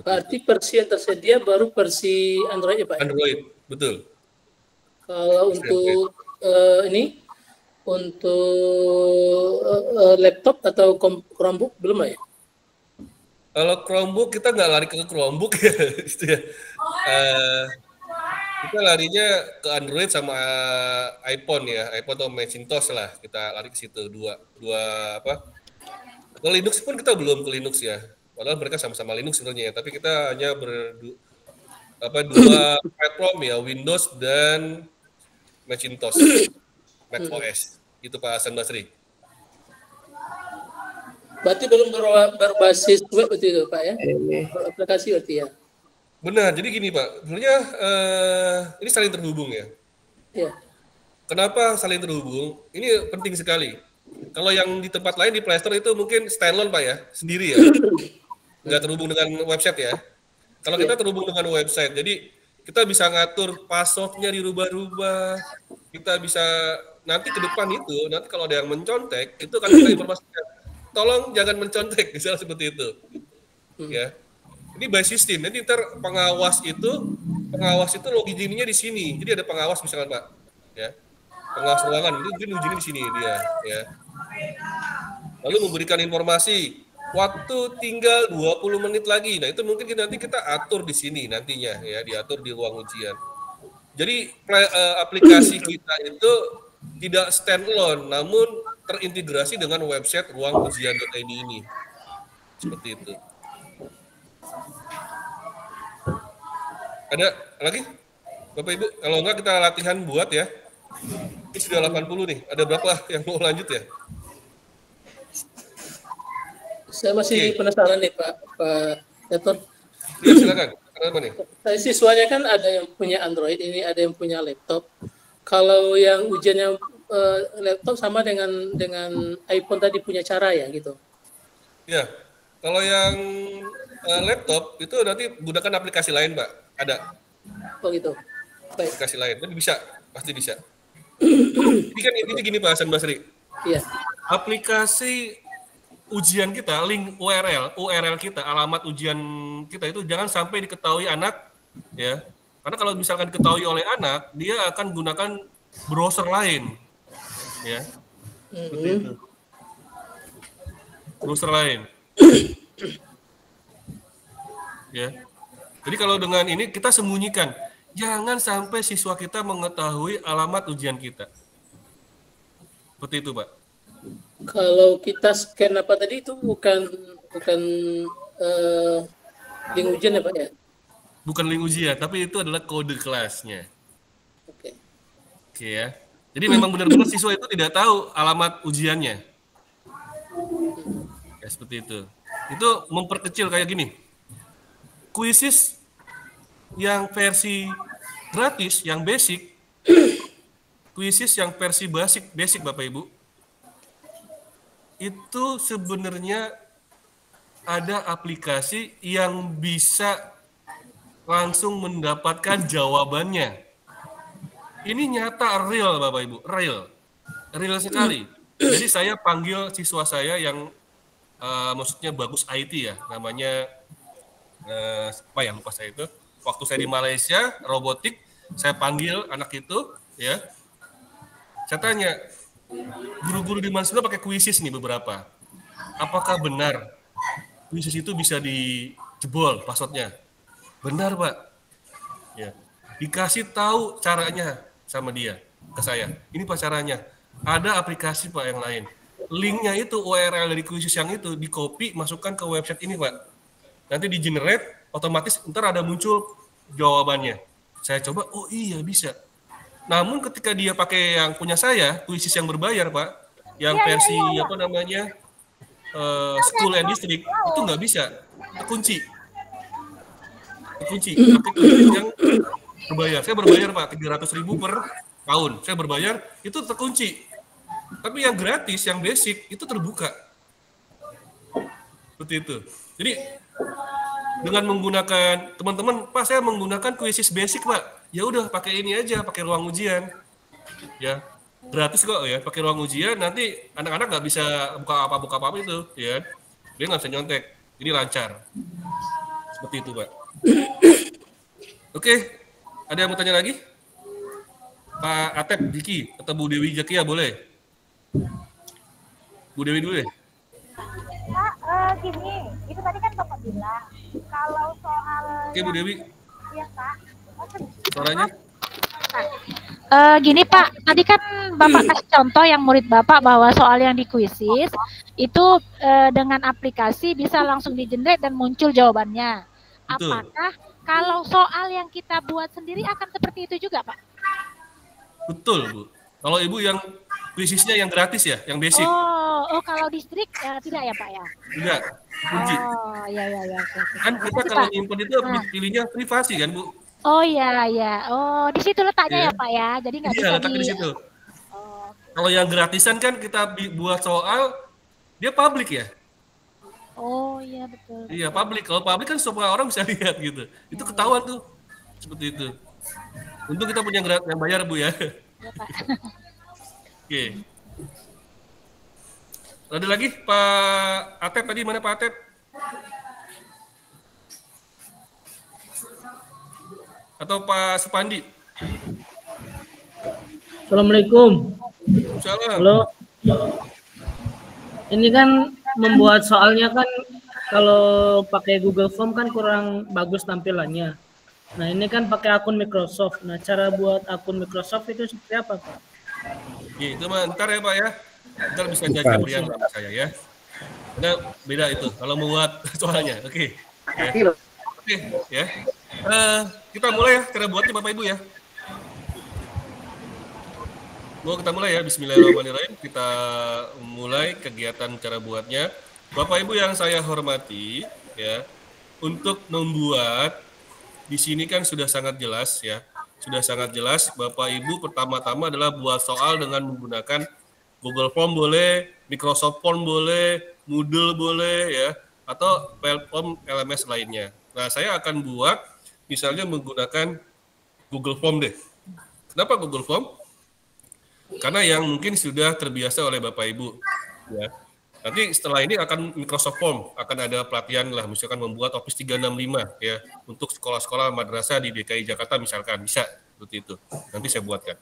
Berarti versi yang tersedia baru versi Android ya Pak? Android, betul. Kalau untuk ini untuk laptop atau Chromebook belum ya? Kalau Chromebook kita nggak lari ke Chromebook ya, gitu ya. Kita larinya ke Android sama iPhone ya, iPhone atau Macintosh lah. Kita lari ke situ dua apa? Ke Linux pun kita belum ke Linux ya. Padahal mereka sama-sama Linux sebenarnya, tapi kita hanya dua platform ya, Windows dan Macintosh, Mac OS. Itu Pak Hasan Basri. Berarti belum berbasis web itu Pak ya? Aplikasi berarti ya? Benar, jadi gini Pak, sebenarnya ini saling terhubung ya. Iya. Kenapa saling terhubung? Ini penting sekali. Kalau yang di tempat lain di Play Store itu mungkin standalone Pak ya, sendiri ya. Nggak terhubung dengan website ya. Kalau kita terhubung dengan website, jadi kita bisa ngatur passwordnya dirubah-rubah, kita bisa nanti ke depan itu, nanti kalau ada yang mencontek, itu kan kita informasikan. Tolong jangan mencontek, misalnya seperti itu. Ya. Ini by system. Nanti ntar pengawas itu loginnya di sini. Jadi ada pengawas misalkan Pak. Ya. Pengawas ruangan itu mungkin ujinya di sini dia. Ya. Lalu memberikan informasi. Waktu tinggal 20 menit lagi. Nah itu mungkin nanti kita atur di sini nantinya. Ya, diatur di ruang ujian. Jadi aplikasi kita itu tidak standalone, namun terintegrasi dengan website ruangujian.id ini. Seperti itu. Ada lagi? Bapak Ibu, kalau enggak kita latihan buat ya. Ini sudah 80 nih. Ada berapa yang mau lanjut ya? Saya masih penasaran nih Pak Gatot. Ya, silakan. Kenapa nih? Saya siswanya kan ada yang punya Android, ini ada yang punya laptop. Kalau yang ujiannya laptop sama dengan iPhone tadi punya cara ya gitu. Ya, kalau yang laptop itu nanti gunakan aplikasi lain, Pak. Ada. Oh gitu. Baik. Aplikasi lain, tapi bisa, pasti bisa. Ini kan intinya gini Pak Hasan Basri. Iya. Aplikasi ujian kita, link URL kita, alamat ujian kita itu jangan sampai diketahui anak, ya. Karena kalau misalkan diketahui oleh anak, dia akan gunakan browser lain, ya. Seperti itu. Browser lain. Ya. Jadi kalau dengan ini kita sembunyikan, jangan sampai siswa kita mengetahui alamat ujian kita. Seperti itu, Pak. Kalau kita scan apa tadi itu bukan link ujian ya Pak ya? Bukan link ujian, tapi itu adalah kode kelasnya. Oke. Oke ya. Jadi memang benar-benar siswa itu tidak tahu alamat ujiannya. Ya seperti itu. Itu memperkecil kayak gini. Quizzes yang versi gratis, yang basic, quizzes yang versi basic Bapak Ibu, itu sebenarnya ada aplikasi yang bisa langsung mendapatkan jawabannya. Ini nyata real Bapak Ibu, real sekali. Jadi saya panggil siswa saya yang maksudnya bagus IT ya, namanya apa ya lupa saya itu. Waktu saya di Malaysia robotik, saya panggil anak itu, ya. Saya tanya, guru-guru di Malaysia pakai quizzes nih beberapa. Apakah benar quizzes itu bisa dijebol passwordnya? Benar Pak. Ya. Dikasih tahu caranya sama dia ke saya. Ini Pak caranya. Ada aplikasi Pak yang lain. Linknya itu URL dari quizzes yang itu di copy masukkan ke website ini Pak. Nanti di generate otomatis ntar ada muncul jawabannya. Saya coba, oh iya bisa. Namun ketika dia pakai yang punya saya, quizzes yang berbayar Pak, yang versi apa namanya school and district itu nggak bisa, terkunci. Pakai quizzes yang berbayar. Saya berbayar Pak 300.000 per tahun. Saya berbayar itu terkunci. Tapi yang gratis, yang basic itu terbuka. Seperti itu. Jadi dengan menggunakan teman-teman, Pak saya menggunakan quizzes basic Pak. Ya udah pakai ini aja, pakai ruang ujian. Ya, gratis kok ya, pakai ruang ujian. Nanti anak-anak nggak bisa buka apa itu, ya. Dia nggak bisa nyontek. Ini lancar. Seperti itu Pak. Oke, ada yang mau tanya lagi? Pak Atep, Diki, atau Bu Dewi Jakia boleh? Bu Dewi dulu deh. Pak, gini, itu tadi kan Bapak bilang, kalau soal... Oke, Bu Dewi. Iya, Pak. Suaranya? Gini, Pak, tadi kan Bapak kasih contoh yang murid Bapak bahwa soal yang di quizzes, itu dengan aplikasi bisa langsung di-generate dan muncul jawabannya. Betul. Apakah kalau soal yang kita buat sendiri akan seperti itu juga, Pak? Betul, Bu. Kalau Ibu yang quizzesnya yang gratis ya, yang basic. Oh, kalau distrik tidak ya Pak ya? Enggak, kunci. Oh, iya. Kan kita kalau nyimpen itu pilihnya privasi kan, Bu? Oh iya. Oh, di situ letaknya ya Pak ya. Jadi nggak bisa letaknya di situ. Kalau yang gratisan kan kita buat soal, dia public ya. Oh iya betul. Iya public. Kalau public kan semua orang bisa lihat gitu. Itu ketahuan tuh, seperti itu. Untuk kita punya yang bayar Bu ya. Iya Pak. Oke. Ada lagi Pak Atep tadi, mana Pak Atep? Atau Pak Supandi? Assalamualaikum. Salam. Halo. Ini kan membuat soalnya kan kalau pakai Google Form kan kurang bagus tampilannya. Nah ini kan pakai akun Microsoft. Nah cara buat akun Microsoft itu seperti apa Pak? Ya, itu mah ntar ya Pak ya. Ntar bisa jajak berian sama saya ya. Karena beda itu kalau membuat soalnya. Oke. Ya. Oke ya. Kita mulai ya cara buatnya Bapak Ibu ya. Mau kita mulai ya, bismillahirrahmanirrahim. Kita mulai kegiatan cara buatnya. Bapak Ibu yang saya hormati, ya, untuk membuat di sini kan sudah sangat jelas ya, sudah sangat jelas. Bapak Ibu pertama-tama adalah buat soal dengan menggunakan Google Form boleh, Microsoft Form boleh, Moodle boleh ya, atau platform LMS lainnya. Nah, saya akan buat misalnya menggunakan Google Form deh. Kenapa Google Form? Karena yang mungkin sudah terbiasa oleh Bapak Ibu ya. Nanti setelah ini akan Microsoft Form, akan ada pelatihan lah, misalkan membuat Office 365 ya untuk sekolah-sekolah madrasah di DKI Jakarta misalkan, bisa seperti itu. Nanti saya buatkan.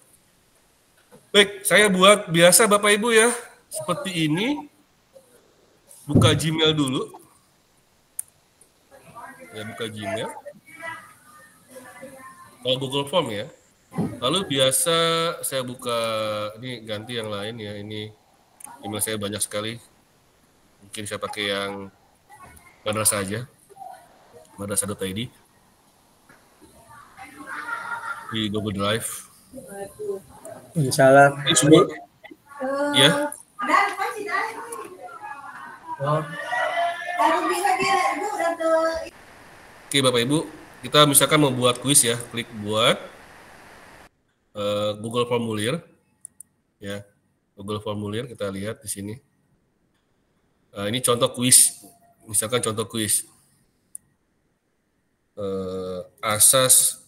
Baik, saya buat biasa Bapak Ibu ya, seperti ini. Buka Gmail dulu. Ya, buka Gmail. Kalau Google Form ya. Lalu biasa saya buka, ini ganti yang lain ya, ini email saya banyak sekali. Mungkin saya pakai yang madrasah aja, madrasah.id di Google Drive. Insyaallah. Ya. Oke Bapak Ibu, kita misalkan mau buat kuis ya, klik buat Google Formulir, ya, Google Formulir kita lihat di sini. Ini contoh kuis, misalkan contoh kuis, asas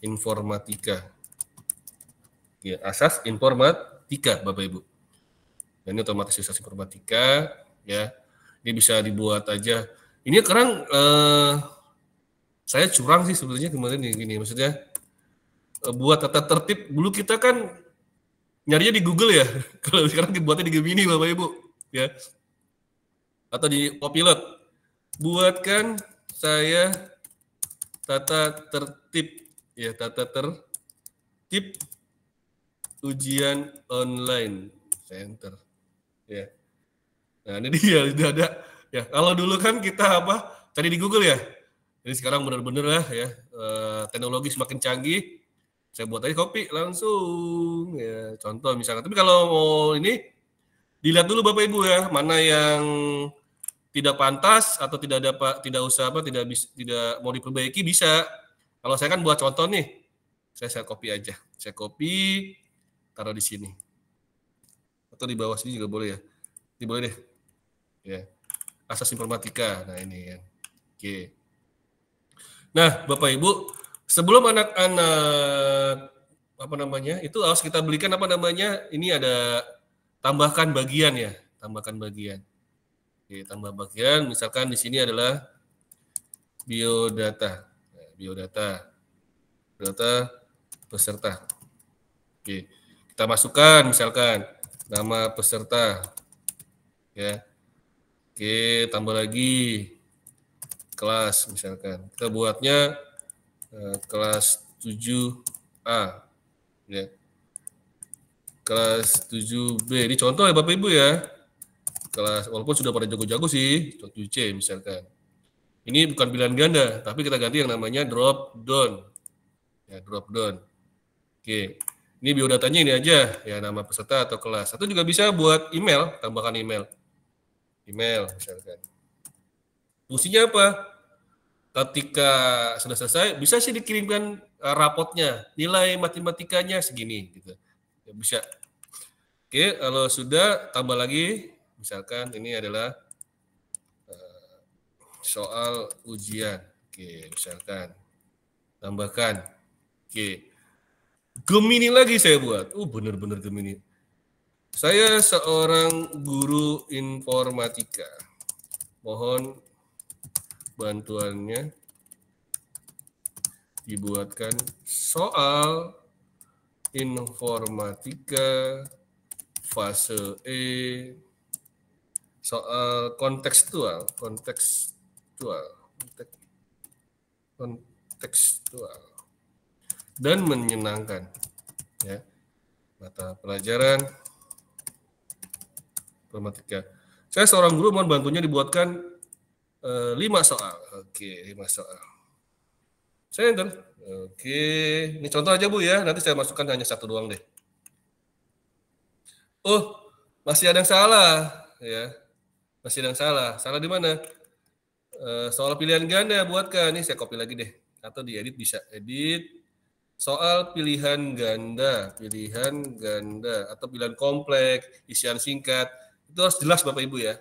informatika, ya, asas informatika, Bapak Ibu. Dan ini otomatis asas informatika, ya, ini bisa dibuat aja. Ini sekarang saya curang sih sebetulnya kemarin gini, maksudnya. Buat tata tertib, dulu kita kan nyarinya di Google ya, kalau sekarang dibuatnya di Gemini Bapak Ibu, ya, atau di Copilot. Buatkan saya tata tertib, ya, tata tertib ujian online center, ya. Nah ini dia, sudah ada, ya. Kalau dulu kan kita apa, cari di Google ya, jadi sekarang benar-benar lah ya, teknologi semakin canggih. Saya buat aja copy langsung ya, contoh misalnya. Tapi kalau mau ini dilihat dulu Bapak Ibu ya, mana yang tidak pantas atau tidak usah apa, tidak mau diperbaiki bisa. Kalau saya kan buat contoh nih, saya copy aja. Saya copy, taruh di sini. Atau di bawah sini juga boleh ya. Ini boleh deh. Ya. Asas informatika. Nah, ini ya. Oke. Nah, Bapak Ibu, sebelum anak-anak apa namanya itu harus kita belikan apa namanya, ini ada tambahkan bagian ya, tambahkan bagian. Oke, tambah bagian, misalkan di sini adalah biodata, biodata peserta. Oke, kita masukkan misalkan nama peserta, ya. Oke, tambah lagi kelas misalkan, kita buatnya kelas 7A, ya. Kelas 7B, ini contoh ya Bapak Ibu ya. Kelas, walaupun sudah pada jago-jago sih, contoh C misalkan. Ini bukan pilihan ganda, tapi kita ganti yang namanya drop down. Ya, drop down. Oke, ini biodatanya ini aja, ya, nama peserta atau kelas. Atau juga bisa buat email, tambahkan email. Email misalkan. Fungsinya apa? Ketika sudah selesai, bisa sih dikirimkan rapotnya, nilai matematikanya segini, gitu. Ya, bisa. Oke, kalau sudah tambah lagi, misalkan ini adalah soal ujian. Oke, misalkan tambahkan. Oke, Gemini lagi saya buat. Bener-bener Gemini. Saya seorang guru informatika. Mohon bantuannya dibuatkan soal informatika fase E, soal kontekstual dan menyenangkan, ya. Mata pelajaran informatika. Saya seorang guru, mohon bantunya dibuatkan 5 soal. Oke, 5 soal. Saya enter. Oke, ini contoh aja Bu ya. Nanti saya masukkan hanya 1 doang deh. Masih ada yang salah, ya. Masih ada yang salah. Salah di mana? Soal pilihan ganda buatkan. Ini saya copy lagi deh. Atau diedit bisa. Edit. Soal pilihan ganda atau pilihan kompleks, isian singkat. Itu harus jelas Bapak Ibu ya.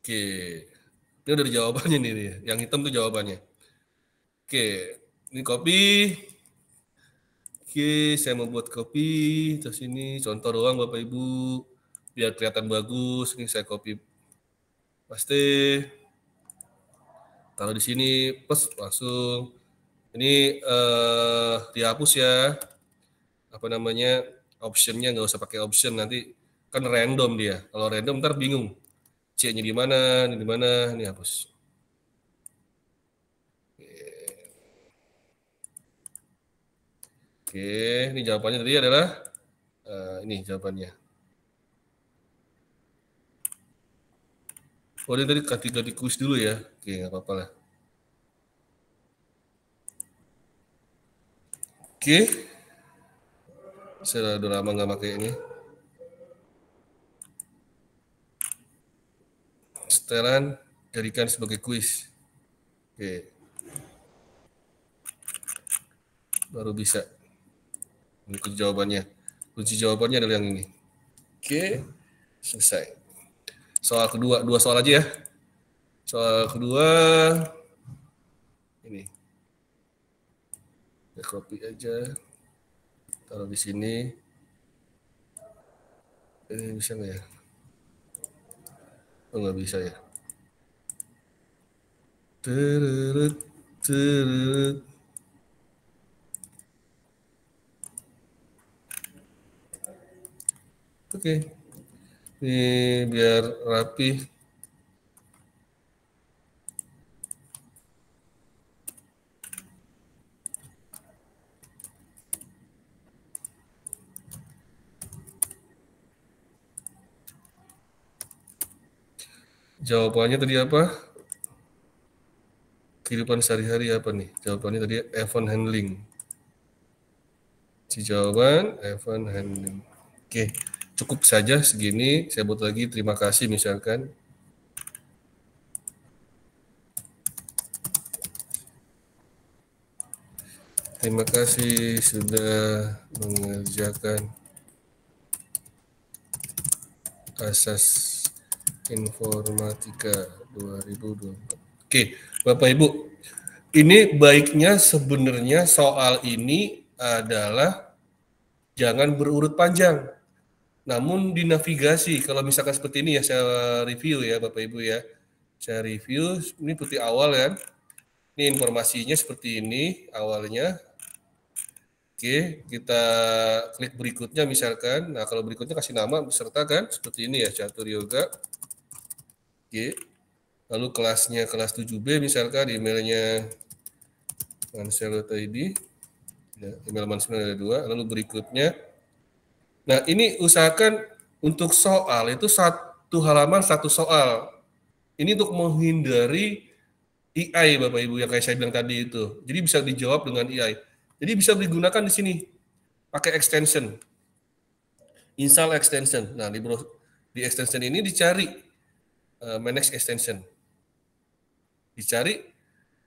Oke. Ini udah jawabannya nih. Yang hitam tuh jawabannya. Oke. Ini copy. Oke, saya mau buat copy. Terus ini contoh doang Bapak Ibu. Biar kelihatan bagus. Ini saya copy. Paste. Taruh di sini, langsung. Ini dihapus ya. Apa namanya? Optionnya nggak usah pakai option, nanti kan random dia. Kalau random ntar bingung. C-nya di mana, ini hapus. Oke, ini jawabannya tadi adalah ini jawabannya. Ini tadi ganti kuis dulu ya. Oke, nggak apa-apa lah. Oke. Saya udah lama nggak pakai ini. Setelan jadikan sebagai kuis. Oke. Baru bisa. Ini kunci jawabannya. Kunci jawabannya adalah yang ini. Oke. Selesai. Soal kedua, 2 soal aja ya. Soal kedua. Ini. Ya, copy aja. Taruh di sini. Ini bisa nggak ya? Nggak bisa ya. Terut. Oke. Ini biar rapi. Jawabannya tadi apa? Kehidupan sehari-hari apa nih? Jawabannya tadi event handling. Si jawaban event handling. Oke, cukup saja segini. Saya buat lagi terima kasih misalkan. Terima kasih sudah mengerjakan asas informatika 2024. Oke, Bapak Ibu, ini baiknya sebenarnya soal ini adalah jangan berurut panjang. Namun di navigasi, kalau misalkan seperti ini ya saya review ya Bapak Ibu ya. Saya review, ini putih awal kan. Ini informasinya seperti ini awalnya. Oke, kita klik berikutnya misalkan. Nah, kalau berikutnya kasih nama peserta kan, seperti ini ya, Catur Yoga. Oke, lalu kelasnya kelas 7B misalkan, emailnya Manselo.id, ya, email Manselo ada 2, lalu berikutnya. Nah, ini usahakan untuk soal, itu 1 halaman 1 soal. Ini untuk menghindari AI Bapak Ibu yang kayak saya bilang tadi itu. Jadi bisa dijawab dengan AI. Jadi bisa digunakan di sini pakai extension, install extension. Nah di extension ini dicari manage extension, dicari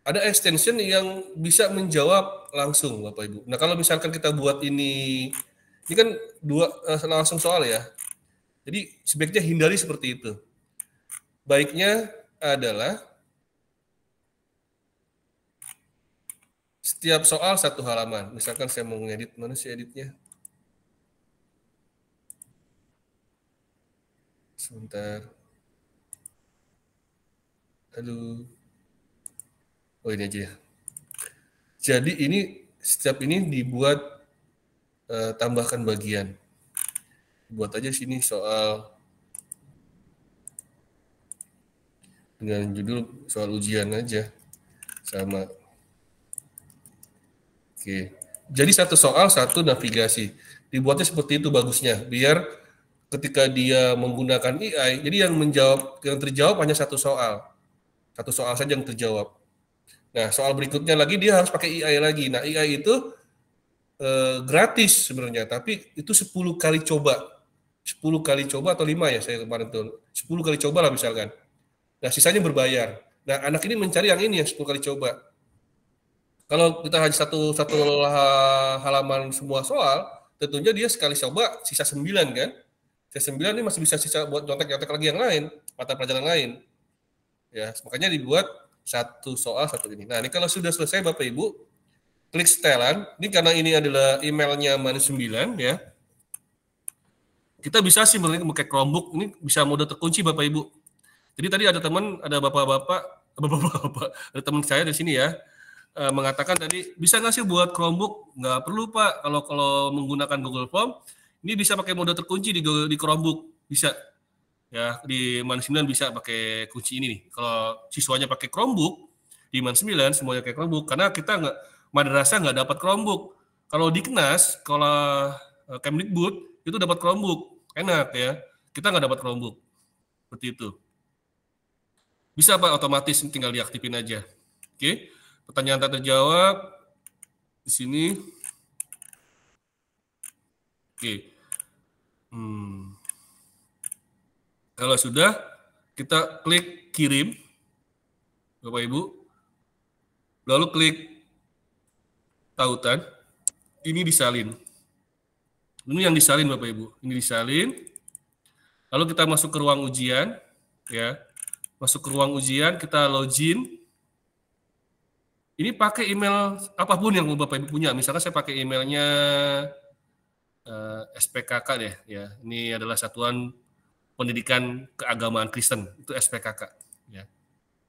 ada extension yang bisa menjawab langsung Bapak Ibu. Nah kalau misalkan kita buat ini kan 2 langsung soal ya. Jadi sebaiknya hindari seperti itu. Baiknya adalah Setiap soal 1 halaman. Misalkan saya mau ngedit, mana sih editnya? Sebentar. Aduh. Oh, ini aja ya. Jadi ini setiap ini dibuat tambahkan bagian. Buat aja sini soal dengan judul soal ujian aja sama. Oke. Jadi 1 soal 1 navigasi. Dibuatnya seperti itu bagusnya biar ketika dia menggunakan AI, jadi yang terjawab hanya 1 soal. 1 soal saja yang terjawab. Nah, soal berikutnya lagi dia harus pakai AI lagi. Nah, AI itu gratis sebenarnya, tapi itu 10 kali coba. 10 kali coba atau 5 ya saya kemarin tuh. 10 kali coba lah misalkan. Nah, sisanya berbayar. Nah, anak ini mencari yang ini yang 10 kali coba. Kalau kita hanya satu halaman semua soal, tentunya dia sekali coba sisa 9 kan. Sisa 9 ini masih bisa sisa buat nyontek-nyontek lagi yang lain, mata pelajaran lain. Ya, makanya dibuat 1 soal 1 ini. Nah, ini kalau sudah selesai Bapak Ibu, klik setelan. Ini karena ini adalah emailnya Manu 9 ya. Kita bisa sih pakai Chromebook, ini bisa mode terkunci Bapak Ibu. Jadi tadi ada teman, ada bapak-bapak, ada teman saya di sini ya, mengatakan tadi, bisa nggak sih buat Chromebook? Nggak perlu Pak, kalau menggunakan Google Form, ini bisa pakai mode terkunci di Chromebook, bisa. Ya, di Man 9 bisa pakai kunci ini nih. Kalau siswanya pakai Chromebook, di Man 9 semuanya pakai Chromebook, karena kita madrasah nggak dapat Chromebook. Kalau di Knas, kalau Kemdikbud, itu dapat Chromebook, enak ya. Kita nggak dapat Chromebook, seperti itu. Bisa Pak, otomatis tinggal diaktifin aja. Oke, pertanyaan tak terjawab di sini. Oke. Kalau sudah, kita klik kirim, Bapak Ibu. Lalu klik tautan. Ini disalin. Ini yang disalin Bapak Ibu. Ini disalin. Lalu kita masuk ke ruang ujian, ya. Masuk ke ruang ujian, kita login. Ini pakai email apapun yang Bapak Ibu punya. Misalkan saya pakai emailnya SPKK deh, ya. Ini adalah Satuan Pendidikan Keagamaan Kristen, itu SPKK. Ya.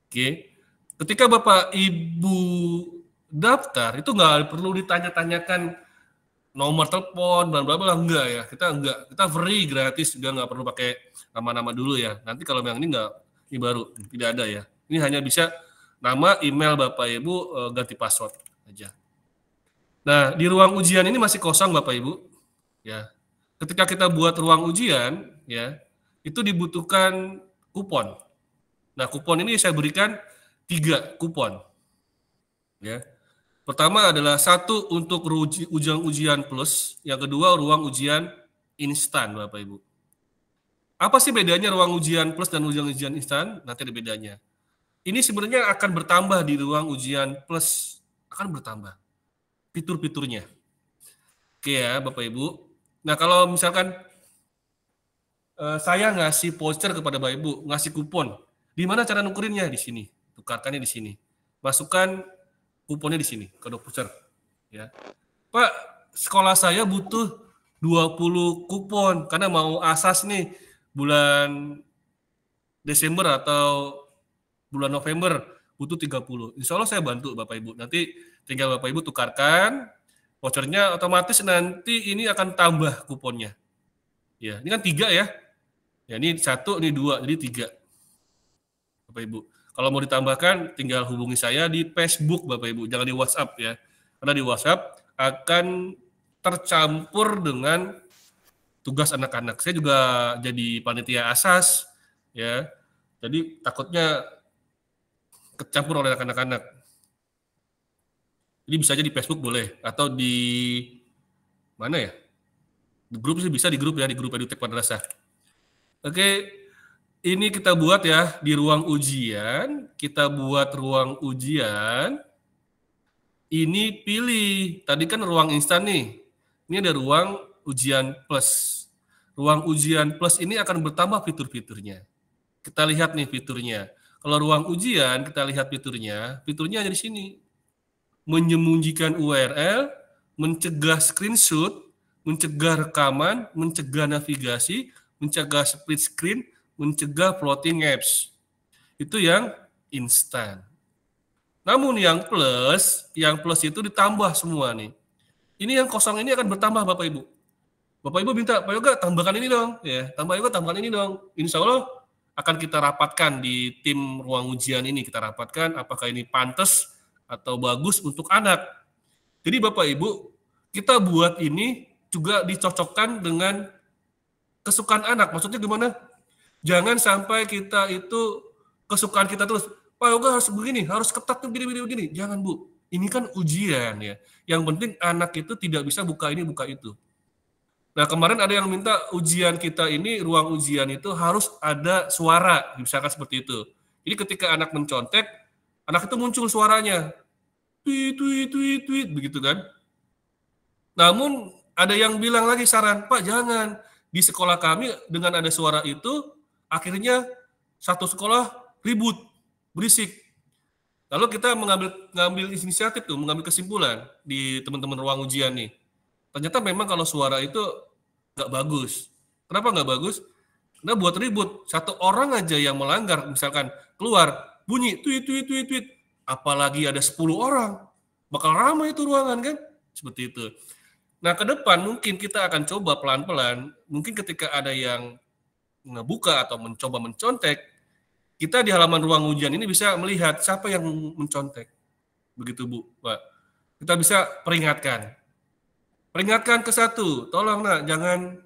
Oke. Ketika Bapak Ibu daftar, itu nggak perlu ditanya-tanyakan nomor telepon, bla bla bla, enggak ya. Kita free, gratis, juga nggak perlu pakai nama-nama dulu ya. Nanti kalau yang ini nggak, ini baru, tidak ada ya. Ini hanya bisa nama, email Bapak Ibu, ganti password aja. Nah, di ruang ujian ini masih kosong Bapak Ibu. Ya. Ketika kita buat ruang ujian, ya, itu dibutuhkan kupon. Nah, kupon ini saya berikan 3 kupon. Ya. Pertama adalah 1 untuk ujian plus, yang kedua ruang ujian instan Bapak Ibu. Apa sih bedanya ruang ujian plus dan ujian instan? Nanti ada bedanya. Ini sebenarnya akan bertambah di ruang ujian plus, akan bertambah fitur-fiturnya. Oke ya Bapak Ibu. Nah kalau misalkan saya ngasih voucher kepada Bapak Ibu, ngasih kupon, di mana cara nukerinnya? Di sini, tukarkannya di sini. Masukkan kuponnya di sini, kode voucher. Ya. Pak, sekolah saya butuh 20 kupon karena mau asas nih bulan Desember atau bulan November butuh 30. Insya Allah saya bantu Bapak Ibu. Nanti tinggal Bapak Ibu tukarkan vouchernya, otomatis nanti ini akan tambah kuponnya. Ya, ini kan 3 ya. Ya, ini 1, ini 2, jadi 3. Bapak Ibu. Kalau mau ditambahkan tinggal hubungi saya di Facebook Bapak Ibu, jangan di WhatsApp ya. Karena di WhatsApp akan tercampur dengan tugas anak-anak. Saya juga jadi panitia asas ya. Jadi takutnya kecampur oleh anak-anak. Jadi bisa aja di Facebook boleh atau di mana ya? Di grup sih bisa, di grup ya, di grup Edutech Madrasah. Oke, ini kita buat ya di ruang ujian, kita buat ruang ujian. Ini pilih, tadi kan ruang instan nih. Ini ada ruang ujian plus. Ruang ujian plus ini akan bertambah fitur-fiturnya. Kita lihat nih fiturnya. Kalau ruang ujian, kita lihat fiturnya ada di sini. menyembunyikan URL, mencegah screenshot, mencegah rekaman, mencegah navigasi, mencegah split screen, mencegah floating apps. Itu yang instan. Namun yang plus itu ditambah semua nih. Ini yang kosong ini akan bertambah Bapak Ibu. Bapak Ibu minta, Pak Yoga tambahkan ini dong, ya. Tambahkan ini dong. Insya Allah akan kita rapatkan di tim ruang ujian ini. Kita rapatkan apakah ini pantas atau bagus untuk anak. Jadi Bapak Ibu, kita buat ini juga dicocokkan dengan kesukaan anak. Maksudnya gimana? Jangan sampai kita itu kesukaan kita terus, Pak Yoga harus begini, harus ketat tuh begini. Jangan Bu, ini kan ujian ya. Yang penting anak itu tidak bisa buka ini, buka itu. Nah kemarin ada yang minta ujian kita ini, ruang ujian itu harus ada suara, misalkan seperti itu. Jadi ketika anak mencontek, anak itu muncul suaranya. Tweet, begitu kan. Namun ada yang bilang lagi saran, Pak jangan, di sekolah kami dengan ada suara itu, akhirnya satu sekolah ribut, berisik. Lalu kita mengambil inisiatif tuh, mengambil kesimpulan di teman-teman ruang ujian nih. Ternyata memang kalau suara itu nggak bagus. Kenapa nggak bagus? Karena buat ribut. Satu orang aja yang melanggar, misalkan keluar, bunyi, tweet. Apalagi ada 10 orang. Bakal ramai itu ruangan kan? Seperti itu. Nah ke depan mungkin kita akan coba pelan-pelan, mungkin ketika ada yang ngebuka atau mencoba mencontek, kita di halaman ruang ujian ini bisa melihat siapa yang mencontek. Begitu Bu, Pak. Kita bisa peringatkan. Peringatkan ke satu, tolong nak jangan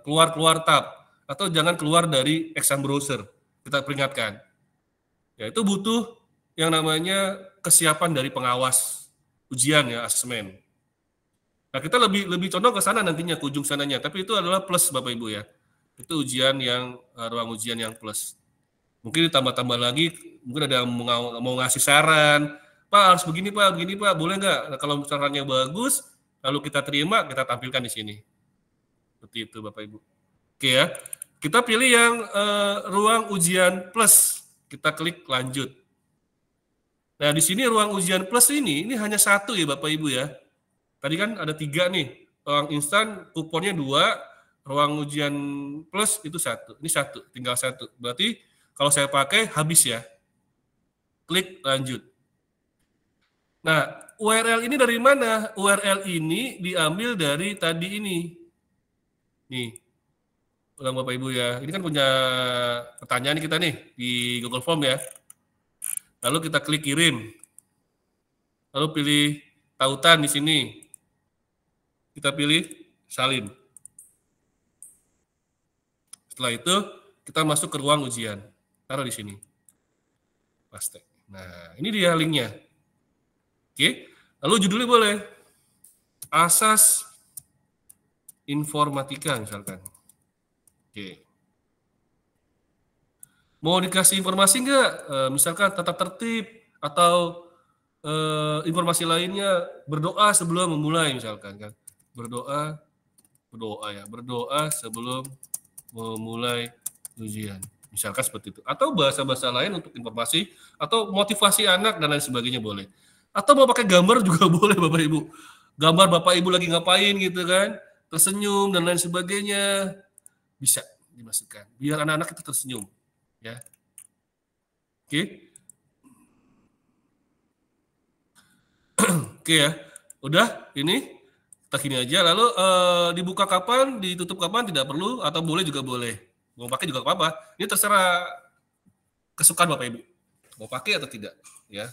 keluar tab atau jangan keluar dari exam browser. Kita peringatkan. Ya itu butuh yang namanya kesiapan dari pengawas ujian ya, asesmen. Nah kita lebih condong ke sana nantinya, ke ujung sananya. Tapi itu adalah plus Bapak Ibu ya. Itu ujian yang ruang ujian yang plus. Mungkin ditambah-tambah lagi, mungkin ada yang mau ngasih saran, Pak harus begini Pak, boleh nggak? Nah, kalau sarannya bagus, lalu kita terima, kita tampilkan di sini. Seperti itu Bapak Ibu. Oke ya, kita pilih yang ruang ujian plus. Kita klik lanjut. Nah di sini ruang ujian plus ini hanya satu ya Bapak Ibu ya. Tadi kan ada 3 nih, ruang instan kuponnya 2, ruang ujian plus itu 1. Ini 1, tinggal 1. Berarti kalau saya pakai habis ya. Klik lanjut. Nah, URL ini dari mana? URL ini diambil dari tadi ini. Nih, ulang Bapak Ibu ya. Ini kan punya pertanyaan kita nih di Google Form ya. Lalu kita klik kirim. Lalu pilih tautan di sini. Kita pilih salin. Setelah itu kita masuk ke ruang ujian. Taruh di sini. Paste. Nah, ini dia linknya. Oke. Lalu judulnya boleh. Asas informatika misalkan. Oke. Mau dikasih informasi nggak? Misalkan tata tertib atau informasi lainnya, berdoa sebelum memulai misalkan kan. Berdoa sebelum memulai ujian. Misalkan seperti itu. Atau bahasa-bahasa lain untuk informasi atau motivasi anak dan lain sebagainya boleh. Atau mau pakai gambar juga boleh Bapak Ibu. Gambar Bapak Ibu lagi ngapain gitu kan, tersenyum dan lain sebagainya. Bisa dimasukkan. Biar anak-anak itu tersenyum. Ya. Oke. Oke ya. Udah ini. Kita gini aja. Lalu dibuka kapan, ditutup kapan tidak perlu atau boleh juga boleh. Mau pakai juga apa-apa. Ini terserah kesukaan Bapak Ibu. Mau pakai atau tidak, ya.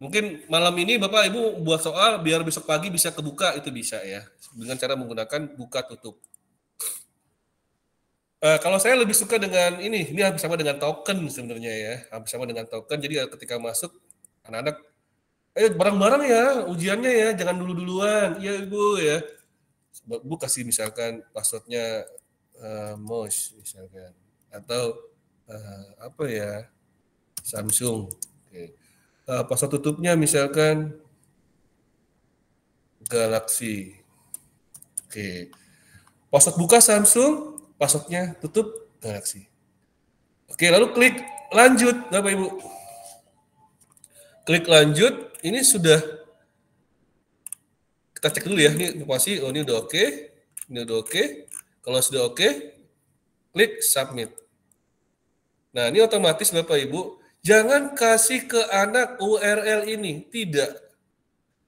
Mungkin malam ini Bapak Ibu buat soal biar besok pagi bisa kebuka, itu bisa ya. Dengan cara menggunakan buka tutup. Kalau saya lebih suka dengan ini hampir sama dengan token sebenarnya ya. Hampir sama dengan token. Jadi ketika masuk anak-anak, bareng-bareng ya ujiannya ya, jangan dulu-duluan. Iya Ibu ya. Bu kasih misalkan passwordnya mouse misalkan atau apa ya, Samsung. Oke. Password tutupnya misalkan Galaxy. Oke. Password buka Samsung, passwordnya tutup Galaxy. Oke, lalu klik lanjut Bapak Ibu. Klik lanjut. ini sudah kita cek dulu ya, ini informasi, oh ini udah oke, ini udah oke. Kalau sudah oke, klik submit. Nah, ini otomatis Bapak Ibu, jangan kasih ke anak URL ini, tidak.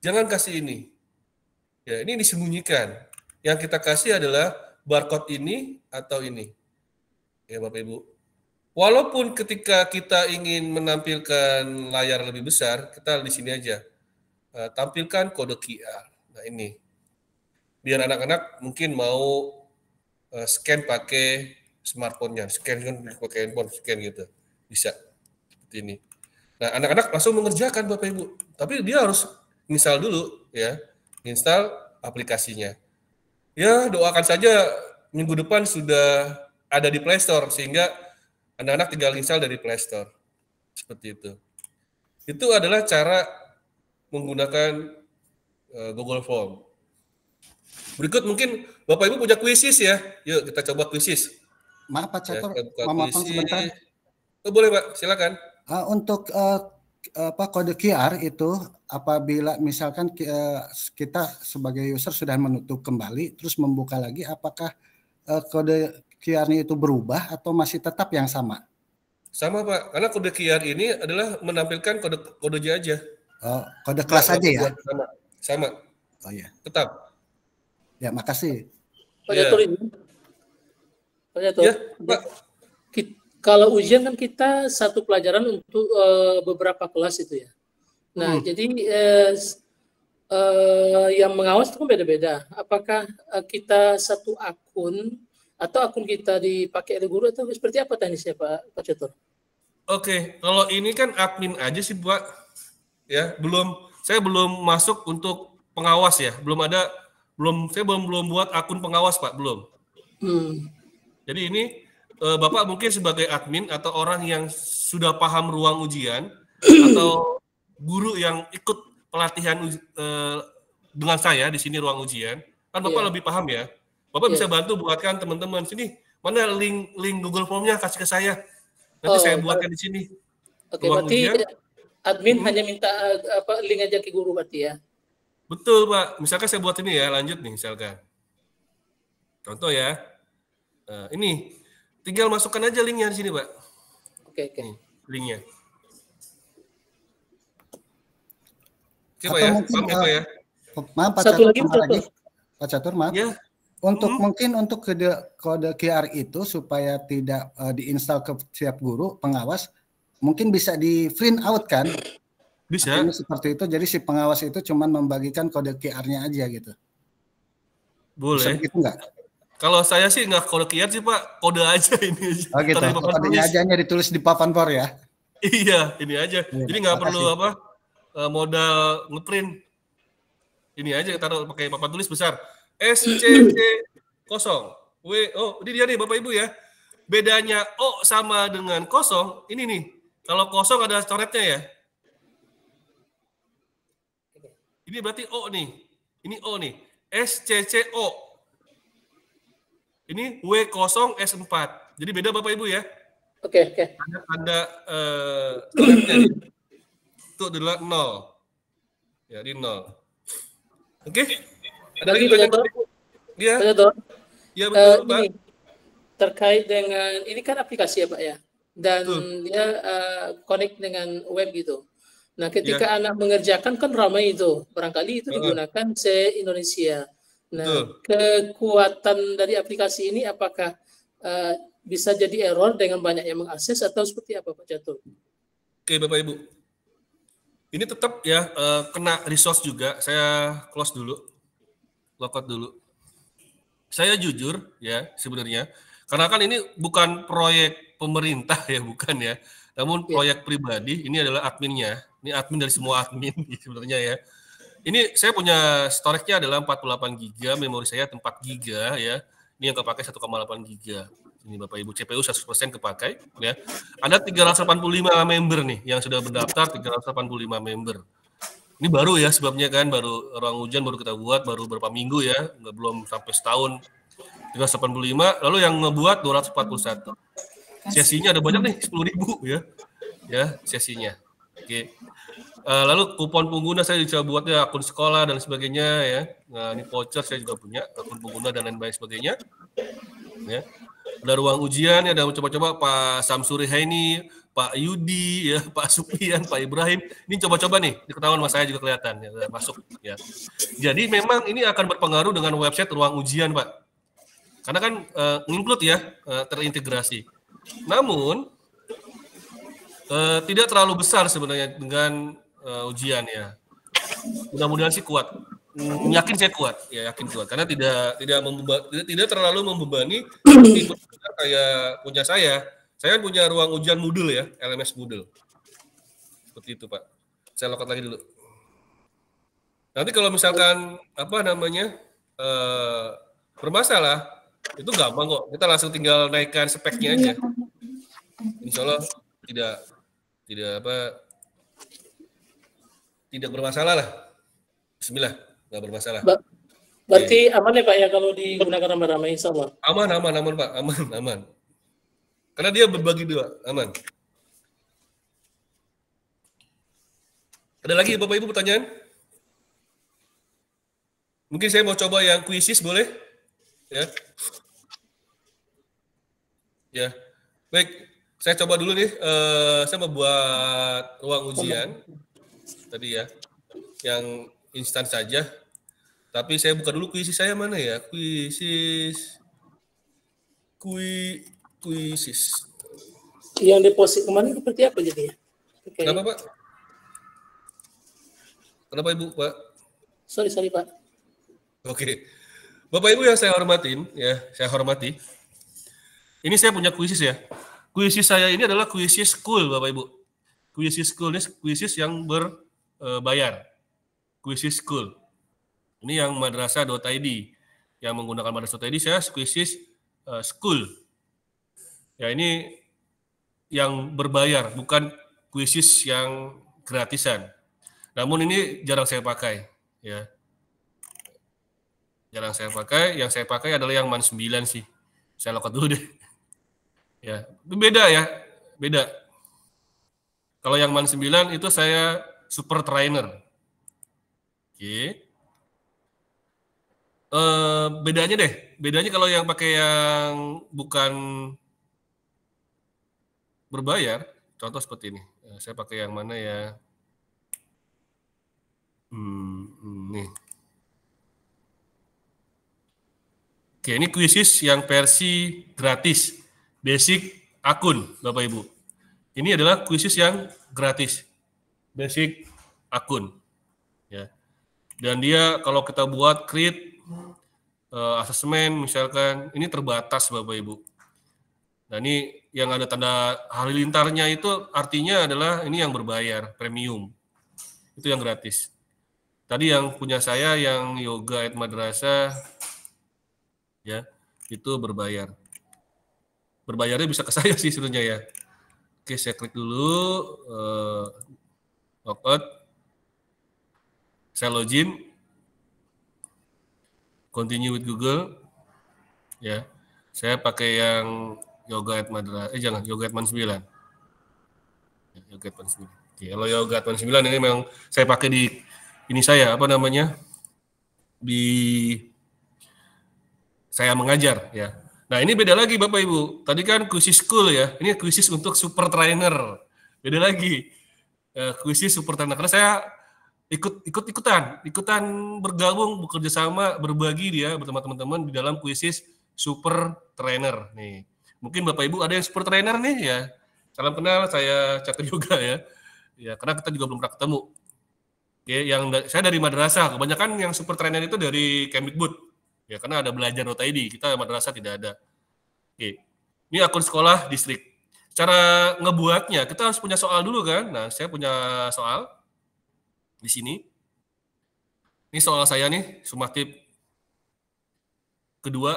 Jangan kasih ini. Ya, ini disembunyikan. Yang kita kasih adalah barcode ini atau ini. Ya, Bapak Ibu. Walaupun ketika kita ingin menampilkan layar lebih besar, kita di sini aja. Tampilkan kode QR. Nah, ini. Biar anak-anak mungkin mau scan pakai smartphone-nya. Scan kan pakai handphone, scan gitu. Bisa. Seperti ini. Nah, anak-anak langsung mengerjakan Bapak Ibu. Tapi dia harus install dulu ya. Install aplikasinya. Ya, doakan saja minggu depan sudah ada di Play Store sehingga anak-anak tinggal install dari Play Store. Seperti itu. Itu adalah cara menggunakan Google Form. Berikut mungkin Bapak Ibu punya kuisis ya. Yuk kita coba kuisis. Maaf Pak Catur, Ya, mau potong sebentar. Boleh Pak, silakan. Untuk kode QR itu apabila misalkan kita sebagai user sudah menutup kembali terus membuka lagi, apakah kode QR-nya itu berubah atau masih tetap yang sama? Sama Pak, karena kode QR ini adalah menampilkan kodenya aja. Kode kelas aja ya? Sama. Oh iya. Tetap. Ya, makasih. Pak Catur ini. Pak Catur. Ya, Pak. Kalau ujian kan kita satu pelajaran untuk beberapa kelas itu ya. Nah, jadi yang mengawas itu kan beda-beda. Apakah kita satu akun atau akun kita dipakai oleh guru atau seperti apa teknisnya Pak Catur? Oke, kalau ini kan admin aja sih Pak. Ya, saya belum masuk untuk pengawas ya. Saya belum buat akun pengawas Pak, belum. Jadi ini Bapak mungkin sebagai admin atau orang yang sudah paham ruang ujian atau guru yang ikut pelatihan dengan saya di sini ruang ujian, kan Bapak lebih paham ya. Bapak bisa bantu buatkan teman-teman sini, mana link Google Form-nya kasih ke saya. Nanti saya buatkan di sini. Oke, berarti admin hanya minta link aja ke guru berarti ya. Betul, Pak. Misalkan saya buat ini ya, lanjut nih misalkan. Contoh ya. Nah, ini tinggal masukkan aja linknya di sini, Pak. Oke. Linknya. Oke, Pak ya. Paham ya, Pak ya? Maaf, Pak Satu Catur, lagi, Pak Catur, maaf. Ya. Mungkin untuk kode QR itu supaya tidak diinstal ke setiap guru pengawas, mungkin bisa di print out kan? Bisa. Ini seperti itu, jadi si pengawas itu cuma membagikan kode QR-nya aja gitu. Boleh. Bisa gitu nggak? Kalau saya sih nggak kode QR sih Pak, kode aja ini. Oh gitu, kodenya aja hanya ditulis di papan for ya? Iya, ini aja. Jadi nggak perlu modal ngeprint. Ini aja taruh pakai papan tulis besar. SCC 0. Ini dia nih Bapak Ibu ya. Bedanya O sama dengan kosong, ini nih. Kalau kosong ada coretnya ya. Ini berarti O nih. Ini O nih. SCCO. Ini W0 S4. Jadi beda Bapak Ibu ya. Oke. Ada coretnya nih. Itu adalah 0. Ya, di 0. Oke. Ada lagi Pak Catur? Iya. Pak Catur? Iya betul, Pak. Ini, terkait dengan ini kan aplikasi ya Pak ya, dan dia connect dengan web gitu. Nah ketika anak mengerjakan kan ramai itu, barangkali itu digunakan se-Indonesia. Nah kekuatan dari aplikasi ini apakah bisa jadi error dengan banyak yang mengakses atau seperti apa Pak Catur? Oke Bapak Ibu, ini tetap ya kena resource juga. Saya close dulu, logout dulu. Saya jujur ya sebenarnya, karena kan ini bukan proyek pemerintah ya, bukan ya, namun proyek pribadi. Ini adalah adminnya, ini admin dari semua admin sebenarnya ya. Ini saya punya storage-nya adalah 48 GB, memori saya 4 GB ya. Ini yang kepakai 1,8 GB. Ini Bapak Ibu, CPU 100% kepakai ya. Ada 385 member nih yang sudah mendaftar, 385 member. Ini baru ya sebabnya kan, baru ruang ujian baru kita buat, baru beberapa minggu ya, belum sampai setahun. 385, lalu yang ngebuat 241. Sesinya ada banyak nih, 10.000 ya. Ya, sesinya. Oke. Lalu kupon pengguna saya coba buatnya akun sekolah dan sebagainya ya. Nah, ini voucher saya juga punya akun pengguna dan lain sebagainya. Ya. Ada ruang ujian ya, ada coba-coba Pak Samsuri Haini, Pak Yudi ya, Pak Supian, Pak Ibrahim. Ini coba-coba nih, ketahuan mas saya juga kelihatan ya, masuk ya. Jadi memang ini akan berpengaruh dengan website ruang ujian, Pak. Karena kan include ya, terintegrasi. Namun tidak terlalu besar sebenarnya dengan ujian ya. Mudah-mudahan sih kuat. Yakin saya kuat, ya yakin kuat. Karena tidak terlalu membebani kayak punya saya. Saya kan punya ruang ujian Moodle ya, LMS Moodle. Seperti itu, Pak. Saya lokat lagi dulu. Nanti kalau misalkan bermasalah, itu gampang kok. Kita langsung tinggal naikkan speknya aja. Insya Allah tidak bermasalah lah. Bismillah, nggak bermasalah. Berarti aman ya Pak ya kalau digunakan ramai-ramai, insya Allah. Aman Pak, aman. Karena dia berbagi dua, aman. Ada lagi Bapak Ibu pertanyaan? Mungkin saya mau coba yang kuisis, boleh? Ya. Ya. Baik, saya coba dulu nih. Saya mau buat ruang ujian tadi ya, yang instan saja. Tapi saya buka dulu kuisis saya mana ya? Kuisis. Yang deposit kemarin seperti apa jadinya? Okay. Kenapa Pak? Kenapa Ibu Pak? Sorry Pak. Oke. Bapak Ibu yang saya hormatin, ya, saya hormati. Ini saya punya kuisis ya. Kuisis saya ini adalah kuisis school, Bapak Ibu. Kuisis school ini kuisis yang berbayar. Kuisis school. Ini yang madrasah.id. Yang menggunakan madrasah.id saya kuisis school. Ya, ini yang berbayar, bukan kuisis yang gratisan. Namun ini jarang saya pakai, ya. Jarang saya pakai, yang saya pakai adalah yang MAN 9 sih. Saya lokat dulu deh. Ya, beda ya, beda. Kalau yang MAN 9 itu saya super trainer. Oke. Bedanya kalau yang pakai yang bukan berbayar, contoh seperti ini. Saya pakai yang mana ya? Nih. Oke, ini kuisis yang versi gratis, basic akun, Bapak Ibu. Ini adalah kuisis yang gratis, basic akun. Ya. Dan dia kalau kita buat create asesmen misalkan, ini terbatas Bapak Ibu. Nah ini yang ada tanda halilintarnya itu artinya adalah ini yang berbayar, premium. Itu yang gratis. Tadi yang punya saya yang Yoga at Madrasah, ya itu berbayar. Berbayarnya bisa ke saya sih sebenarnya ya. Oke, saya klik dulu, logout, saya login, continue with Google, ya. Saya pakai yang Yoga at Madrasah, jangan Yoga at MAN 9. Yoga at MAN 9. Oke, kalau Yoga at MAN 9 ini memang saya pakai di ini saya di saya mengajar ya. Nah ini beda lagi Bapak Ibu. Tadi kan kuisis school ya. Ini kuisis untuk super trainer. Beda lagi. Kuisis super trainer karena saya ikutan bergabung, bekerja sama, berbagi dia bersama teman-teman di dalam kuisis super trainer nih. Mungkin Bapak Ibu ada yang super trainer nih ya. Salam kenal, saya Catur juga ya. Ya karena kita juga belum pernah ketemu. Oke, saya dari madrasah. Kebanyakan yang super trainer itu dari Kemdikbud. Ya, karena ada belajar.id. Kita madrasah tidak ada. Oke. Ini akun sekolah distrik. Cara ngebuatnya, kita harus punya soal dulu kan? Nah, saya punya soal di sini. Ini soal saya nih, sumatif kedua.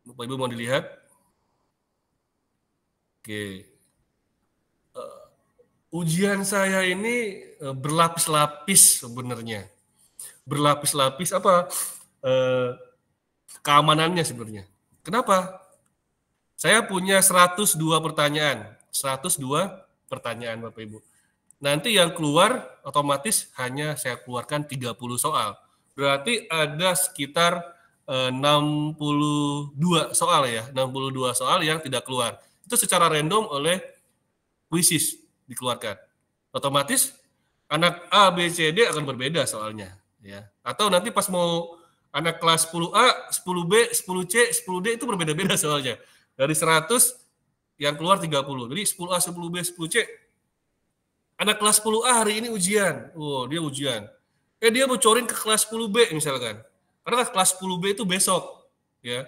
Bapak Ibu mau dilihat? Oke. Ujian saya ini berlapis-lapis sebenarnya. Berlapis-lapis apa? Keamanannya sebenarnya. Kenapa? Saya punya 102 pertanyaan. 102 pertanyaan Bapak Ibu. nanti yang keluar otomatis hanya saya keluarkan 30 soal. Berarti ada sekitar 62 soal ya, 62 soal yang tidak keluar. Itu secara random oleh Quizzes dikeluarkan. Otomatis anak A, B, C, D akan berbeda soalnya. Ya. Atau nanti pas mau anak kelas 10A, 10B, 10C, 10D itu berbeda-beda soalnya. Dari 100 yang keluar 30. Jadi 10A, 10B, 10C. Anak kelas 10A hari ini ujian. Oh, dia ujian. Dia bocorin ke kelas 10B misalkan. Karena kelas 10B itu besok. Ya.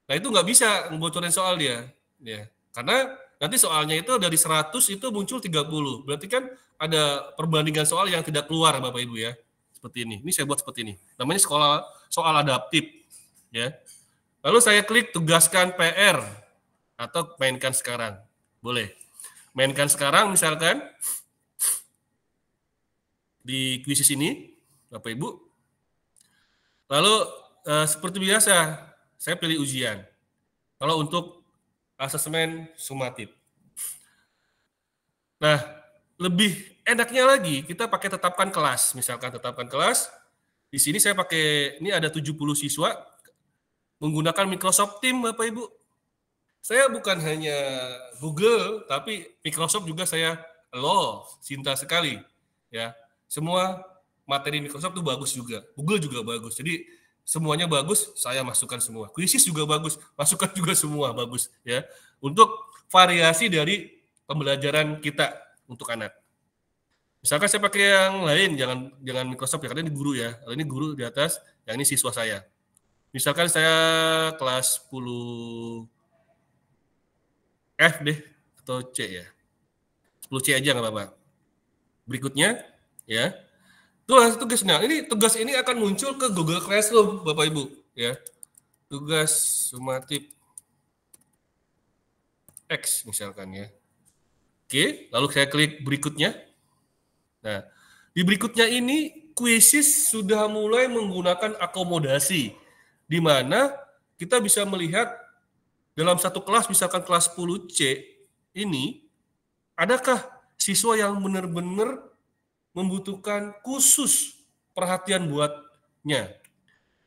Nah, itu nggak bisa ngebocorin soal dia. Ya. Karena nanti soalnya itu dari 100 itu muncul 30. Berarti kan ada perbandingan soal yang tidak keluar Bapak Ibu ya. Seperti ini. Ini saya buat seperti ini. Namanya soal adaptif. Ya. Lalu saya klik tugaskan PR atau mainkan sekarang. Boleh. Mainkan sekarang misalkan di Quizzes ini Bapak Ibu. Lalu seperti biasa saya pilih ujian. Kalau untuk asesmen sumatif. Nah, lebih enaknya lagi kita pakai tetapkan kelas. Misalkan tetapkan kelas. Di sini saya pakai, ini ada 70 siswa menggunakan Microsoft Teams Bapak Ibu. Saya bukan hanya Google, tapi Microsoft juga saya love, cinta sekali. Ya, semua materi Microsoft itu bagus juga. Google juga bagus. Jadi semuanya bagus, saya masukkan semua. Quizzes juga bagus, masukkan juga semua bagus ya. Untuk variasi dari pembelajaran kita untuk anak. Misalkan saya pakai yang lain, jangan Microsoft ya, karena ini guru ya. Kalau ini guru di atas, yang ini siswa saya. Misalkan saya kelas 10 F deh atau C ya. 10C aja nggak apa-apa. Berikutnya ya. Tugasnya. Ini tugas ini akan muncul ke Google Classroom, Bapak Ibu, ya. Tugas sumatif X misalkan ya. Oke, lalu saya klik berikutnya. Nah, di berikutnya ini Quizzes sudah mulai menggunakan akomodasi di mana kita bisa melihat dalam satu kelas misalkan kelas 10C ini adakah siswa yang benar-benar membutuhkan khusus perhatian buatnya.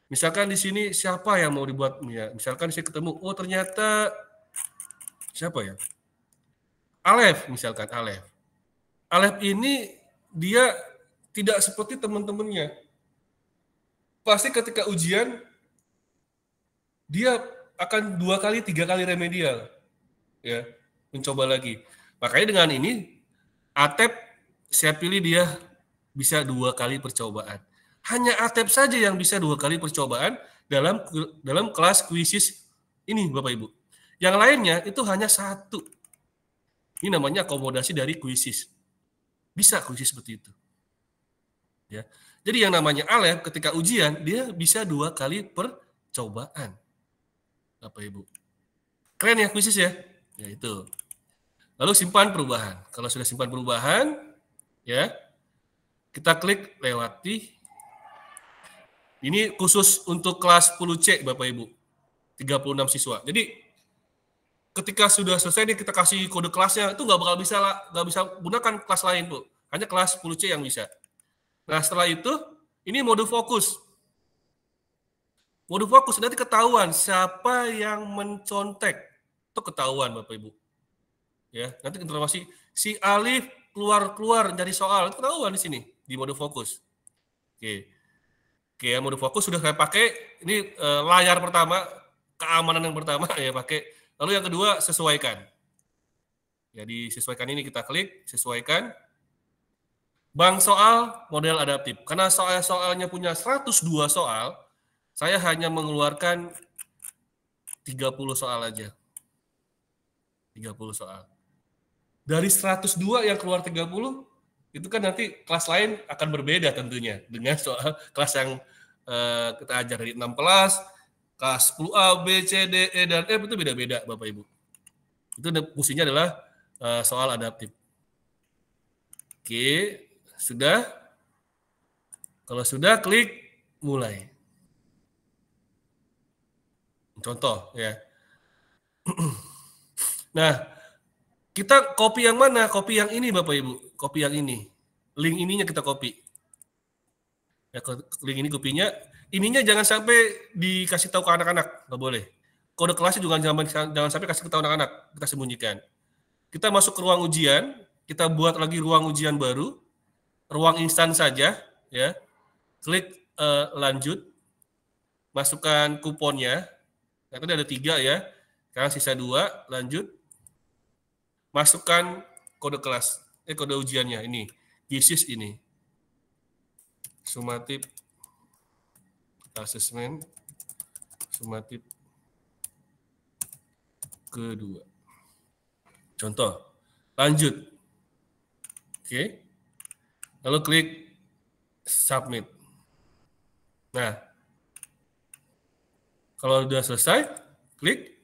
Misalkan di sini siapa yang mau dibuatnya? Misalkan saya ketemu, oh ternyata siapa ya? Alef, misalkan Alef. Alef ini dia tidak seperti teman-temannya. Pasti ketika ujian dia akan 2 kali, 3 kali remedial. Ya, mencoba lagi. Makanya dengan ini ATEP saya pilih dia bisa 2 kali percobaan. Hanya ATEP saja yang bisa 2 kali percobaan dalam kelas Quizzes ini, Bapak Ibu. Yang lainnya itu hanya 1. Ini namanya akomodasi dari Quizzes. Bisa Quizzes seperti itu. Ya. Jadi yang namanya Alef ketika ujian dia bisa 2 kali percobaan, Bapak Ibu. Keren ya Quizzes ya? Ya itu. Lalu simpan perubahan. Kalau sudah simpan perubahan, ya, kita klik lewati. Ini khusus untuk kelas 10C Bapak Ibu, 36 siswa. Jadi ketika sudah selesai nih kita kasih kode kelasnya, itu nggak bisa gunakan kelas lain Bu, hanya kelas 10C yang bisa. Nah setelah itu ini mode fokus. Mode fokus nanti ketahuan siapa yang mencontek, itu ketahuan Bapak Ibu. Ya, nanti informasi si Alif keluar dari soal, itu ketahuan di sini di mode fokus. Oke, ya, mode fokus sudah saya pakai. Ini layar pertama, keamanan yang pertama ya pakai. Lalu yang kedua sesuaikan. Jadi sesuaikan ini kita klik sesuaikan. Bank soal model adaptif. Karena soalnya punya 102 soal, saya hanya mengeluarkan 30 soal aja. 30 soal. Dari 102 yang keluar 30, itu kan nanti kelas lain akan berbeda tentunya dengan soal kelas yang kita ajar dari 6 kelas 10A, B, C, D, E, dan F itu beda-beda Bapak Ibu. Itu fungsinya adalah soal adaptif. Oke, sudah? Kalau sudah, klik mulai. Contoh ya. Nah, kita copy yang mana? Copy yang ini Bapak Ibu. copy yang ini. Link ininya kita copy. Ya, link ini kopinya. Ininya jangan sampai dikasih tahu ke anak-anak, nggak boleh. Kode kelasnya juga jangan sampai kasih tahu anak-anak, kita sembunyikan. Kita masuk ke ruang ujian, kita buat lagi ruang ujian baru, ruang instan saja, ya. Klik lanjut, masukkan kuponnya. Nah, tadi ada 3 ya, sekarang sisa 2, lanjut. Masukkan kode kelas, kode ujiannya ini, GSIS ini. Summative assessment, summative kedua. Contoh, lanjut. Oke. Lalu klik submit. Nah, kalau sudah selesai, klik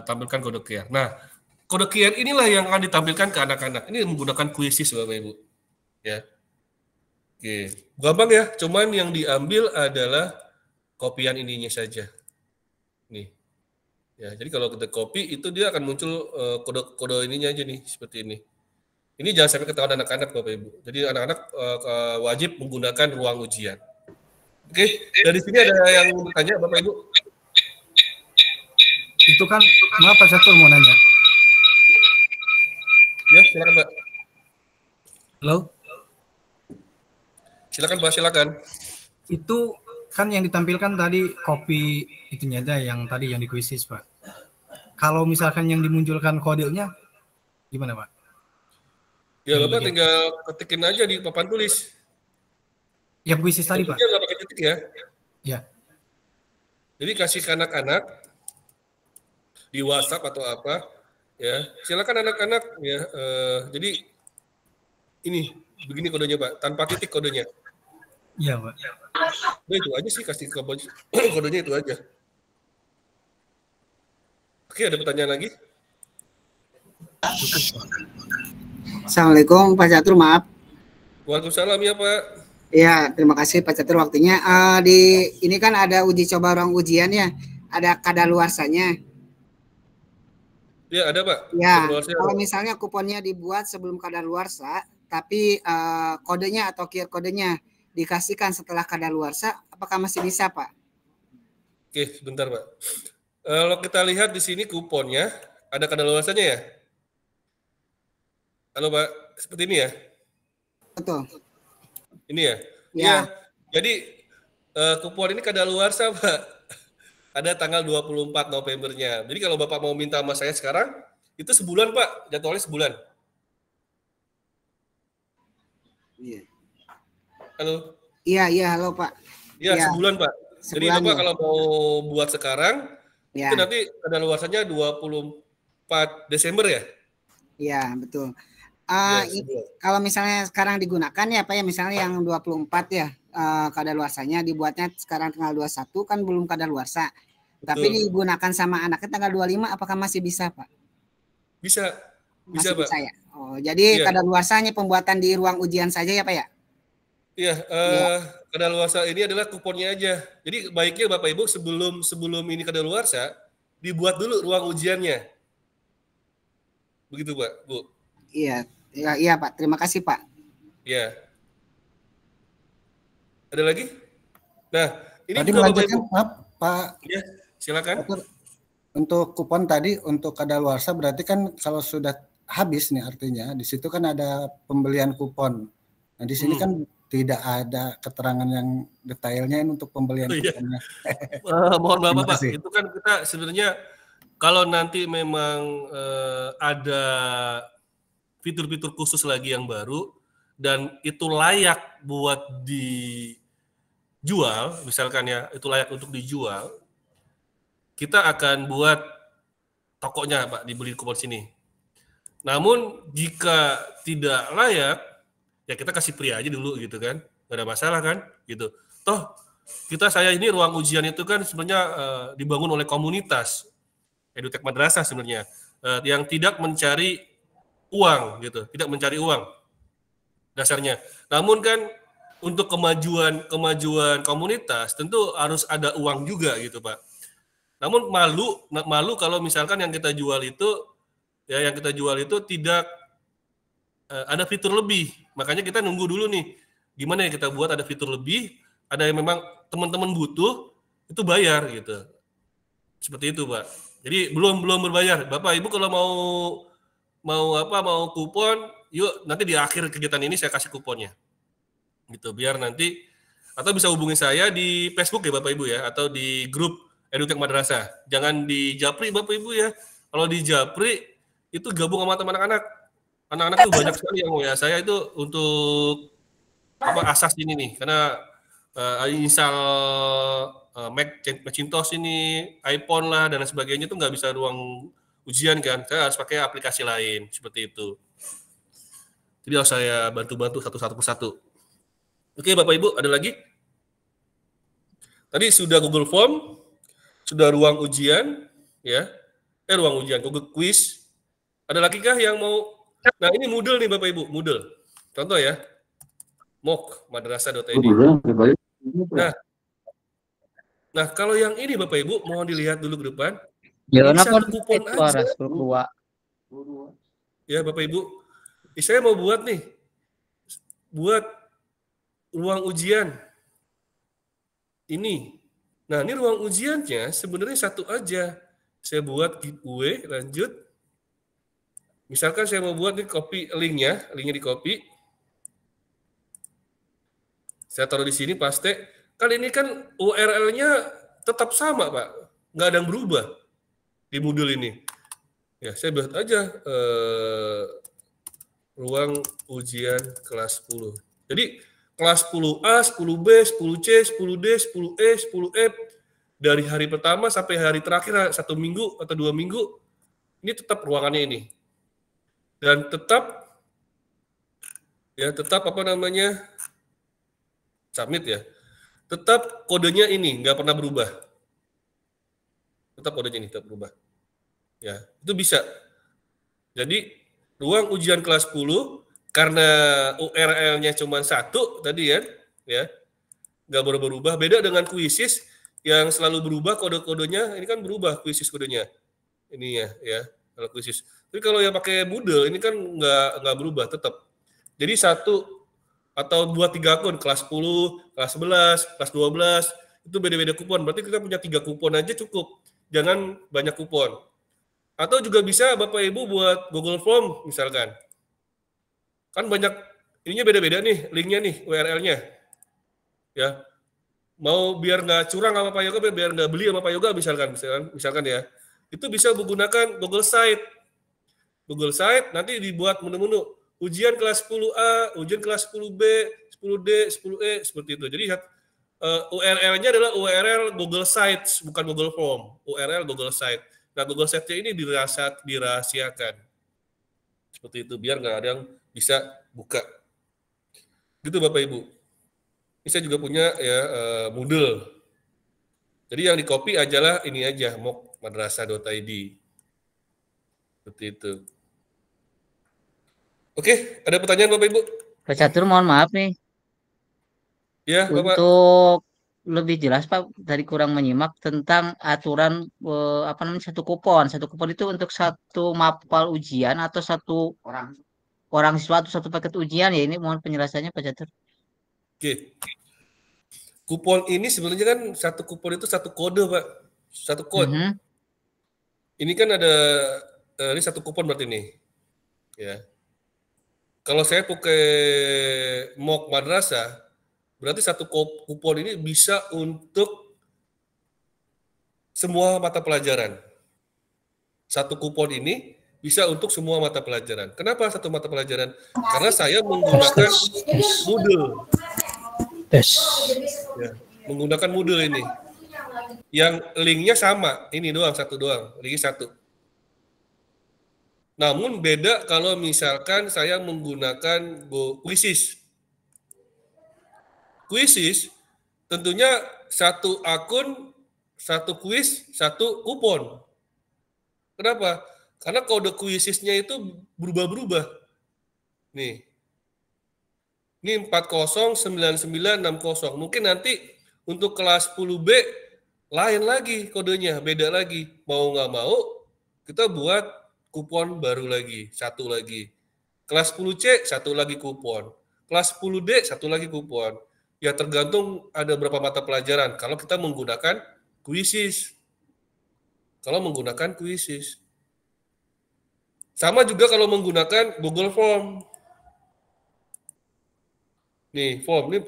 tampilkan kode QR. Nah, kode QR inilah yang akan ditampilkan ke anak-anak. Ini menggunakan quizzes, Bapak Ibu. Ya. Oke, gampang ya. Cuman yang diambil adalah kopian ininya saja. Nih. Ya, jadi kalau kita copy itu dia akan muncul kode-kode ininya aja nih, seperti ini. Ini jangan sampai ketahuan anak-anak, Bapak Ibu. Jadi anak-anak wajib menggunakan ruang ujian. Oke, dari sini ada yang bertanya, Bapak Ibu? Itu kan, maaf Pak Catur mau nanya. Ya, silakan Pak. Halo? Silakan Pak, silakan. Itu kan yang ditampilkan tadi kopi itunya aja yang tadi yang di quizzes, Pak. Kalau misalkan yang dimunculkan kodenya, gimana Pak? Ya Bapak tinggal ketikin aja di papan tulis. Yang quizzes tadi Pak? Nggak pakai titik ya. Ya. Jadi kasih ke anak-anak di WhatsApp atau apa, ya silakan anak-anak ya. Jadi ini begini kodenya Pak, tanpa titik kodenya. Iya Pak. Nah, itu aja sih, kasih kodenya itu aja. Oke, ada pertanyaan lagi? Assalamualaikum Pak Catur, maaf. Waalaikumsalam ya Pak. Ya, terima kasih Pak Catur waktunya. Ini kan ada uji coba ruang ujian ya, ada kadaluarsanya. Ya, ada Pak. Ya, kalau misalnya kuponnya dibuat sebelum kadaluarsa, tapi kodenya atau QR kodenya dikasihkan setelah kadaluarsa, apakah masih bisa Pak? Oke, sebentar Pak. Kalau kita lihat di sini kuponnya, ada kadaluarsanya ya? Halo Pak, seperti ini ya? Betul. Ini ya? Ya. Jadi kupon ini kadaluarsa Pak. Ada tanggal 24 Novembernya. Jadi kalau Bapak mau minta sama saya sekarang, itu sebulan Pak, jadwalnya sebulan. Iya. Halo? Iya, halo Pak. Iya, ya. Sebulan Pak. Jadi Bapak kalau mau buat sekarang, ya. itu nanti kadaluarsanya 24 Desember ya? Iya, betul. Kalau misalnya sekarang digunakan ya Pak ya, misalnya yang 24 ya, kadaluarsanya dibuatnya sekarang tanggal 21 kan belum kadaluarsa. Tapi digunakan sama anaknya tanggal 25, apakah masih bisa Pak? Bisa. Masih Pak. Bisa ya? Oh, jadi kadaluarsanya pembuatan di ruang ujian saja ya Pak ya? Iya, kadaluarsa ini adalah kuponnya aja. Jadi baiknya Bapak Ibu sebelum ini kadaluarsa, dibuat dulu ruang ujiannya. Begitu Pak, Bu. Iya Pak, terima kasih Pak. Iya. Ada lagi? Nah, ini tadi juga Bapak Ibu. Maaf Pak. Ya, silakan. Untuk kupon tadi untuk kadaluarsa berarti kan kalau sudah habis nih artinya di situ kan ada pembelian kupon. Nah di sini kan tidak ada keterangan yang detailnya untuk pembelian kuponnya. Mohon maaf Pak, itu kan kita sebenarnya kalau nanti memang ada fitur-fitur khusus lagi yang baru dan itu layak buat dijual, misalkan ya itu layak untuk dijual, kita akan buat tokonya Pak, dibeli kupon sini. Namun jika tidak layak, ya kita kasih free aja dulu gitu kan, nggak ada masalah kan gitu. Toh saya ini ruang ujian itu kan sebenarnya dibangun oleh komunitas Edutech Madrasah sebenarnya yang tidak mencari uang gitu, tidak mencari uang dasarnya. Namun kan untuk kemajuan komunitas tentu harus ada uang juga gitu Pak. Namun malu kalau misalkan yang kita jual itu tidak ada fitur lebih. Makanya kita nunggu dulu nih. Gimana ya kita buat ada fitur lebih, ada yang memang teman-teman butuh, itu bayar gitu. Seperti itu, Pak. Jadi belum berbayar. Bapak Ibu kalau mau kupon, yuk nanti di akhir kegiatan ini saya kasih kuponnya. Gitu, biar nanti atau bisa hubungi saya di Facebook ya Bapak Ibu ya, atau di grup Edutech Madrasah. Jangan di Japri Bapak Ibu ya. Kalau di Japri itu gabung sama teman anak-anak. Anak-anak itu banyak sekali yang ya saya itu untuk asas ini nih, karena install Mac, Macintosh ini, iPhone lah dan sebagainya itu nggak bisa ruang ujian kan, saya harus pakai aplikasi lain seperti itu. Jadi harus saya bantu-bantu satu persatu. Oke Bapak Ibu, ada lagi? Tadi sudah Google Form, sudah ruang ujian, ya, ruang ujian Google Quiz. Ada lagi kah yang mau? Nah ini Moodle nih Bapak Ibu, Moodle. Contoh ya, mok.madrasah.id. Nah, kalau yang ini Bapak Ibu mohon dilihat dulu ke depan. Ya, ini satu kupon aja. Ya Bapak Ibu, saya mau buat ruang ujian ini. Nah, ini ruang ujiannya sebenarnya satu aja. Saya buat giveaway, lanjut. Misalkan saya mau buat nih copy linknya di copy. Saya taruh di sini paste. Kali ini kan URL-nya tetap sama, Pak. Nggak ada yang berubah di Moodle ini. Ya, saya buat aja ruang ujian kelas 10. Jadi, kelas 10A, 10B, 10C, 10D, 10E, 10F, dari hari pertama sampai hari terakhir, 1 minggu atau 2 minggu, ini tetap ruangannya ini. Dan tetap submit ya. Tetap kodenya ini nggak pernah berubah. Tetap kodenya ini tetap berubah. Ya, itu bisa. Jadi ruang ujian kelas 10 karena URL-nya cuma 1 tadi ya, nggak berubah. Beda dengan Quizzes yang selalu berubah kode-kodenya. Ini kan berubah Quizzes kodenya. Ini ya kalau Quizzes. Tapi kalau yang pakai Moodle ini kan nggak berubah tetap. Jadi 1 atau 2-3 akun, kelas 10, kelas 11, kelas 12, itu beda-beda kupon. Berarti kita punya 3 kupon aja cukup. Jangan banyak kupon. Atau juga bisa Bapak Ibu buat Google Form misalkan. Kan banyak, ininya beda-beda nih, linknya nih, URL-nya. Ya, mau biar nggak curang sama Pak Yoga, biar nggak beli sama Pak Yoga misalkan ya. Itu bisa menggunakan Google Site. Google Site nanti dibuat menu-menu. Ujian kelas 10A, ujian kelas 10B, 10D, 10E, seperti itu. Jadi URL-nya adalah URL Google Sites, bukan Google Form. URL Google Site. Nah, Google Site-nya ini dirahasiakan. Seperti itu, biar nggak ada yang bisa buka. Gitu Bapak Ibu. Ini saya juga punya ya Moodle. Jadi yang di-copy ajalah ini aja, mok.madrasah.id. Seperti itu. Oke, ada pertanyaan Bapak Ibu? Pak Catur, mohon maaf nih. Ya, Bapak. Untuk lebih jelas Pak, tadi kurang menyimak tentang aturan satu kupon. Satu kupon itu untuk satu mapel ujian atau satu orang siswa atau satu paket ujian ya. Ini mohon penjelasannya Pak Catur. Oke. Kupon ini sebenarnya kan satu kupon itu satu kode Pak. Satu kode. Ini kan ada ini satu kupon berarti nih. Ya. Kalau saya pakai MOOC Madrasah, berarti satu kupon ini bisa untuk semua mata pelajaran. Satu kupon ini bisa untuk semua mata pelajaran. Kenapa satu mata pelajaran? Karena saya menggunakan Moodle. Ya, menggunakan Moodle ini. Yang linknya sama, ini doang, satu doang, linknya satu. Namun beda kalau misalkan saya menggunakan Quizzes. Quizzes tentunya satu akun, satu quiz, satu kupon. Kenapa? Karena kode Quizzesnya itu berubah-berubah. Nih. Ini 409960. Mungkin nanti untuk kelas 10B lain lagi kodenya, beda lagi. Mau nggak mau kita buat kupon baru lagi, satu lagi. Kelas 10C satu lagi kupon. Kelas 10D satu lagi kupon. Ya tergantung ada berapa mata pelajaran. Kalau kita menggunakan quizzes. Sama juga kalau menggunakan Google Form. Nih, form ini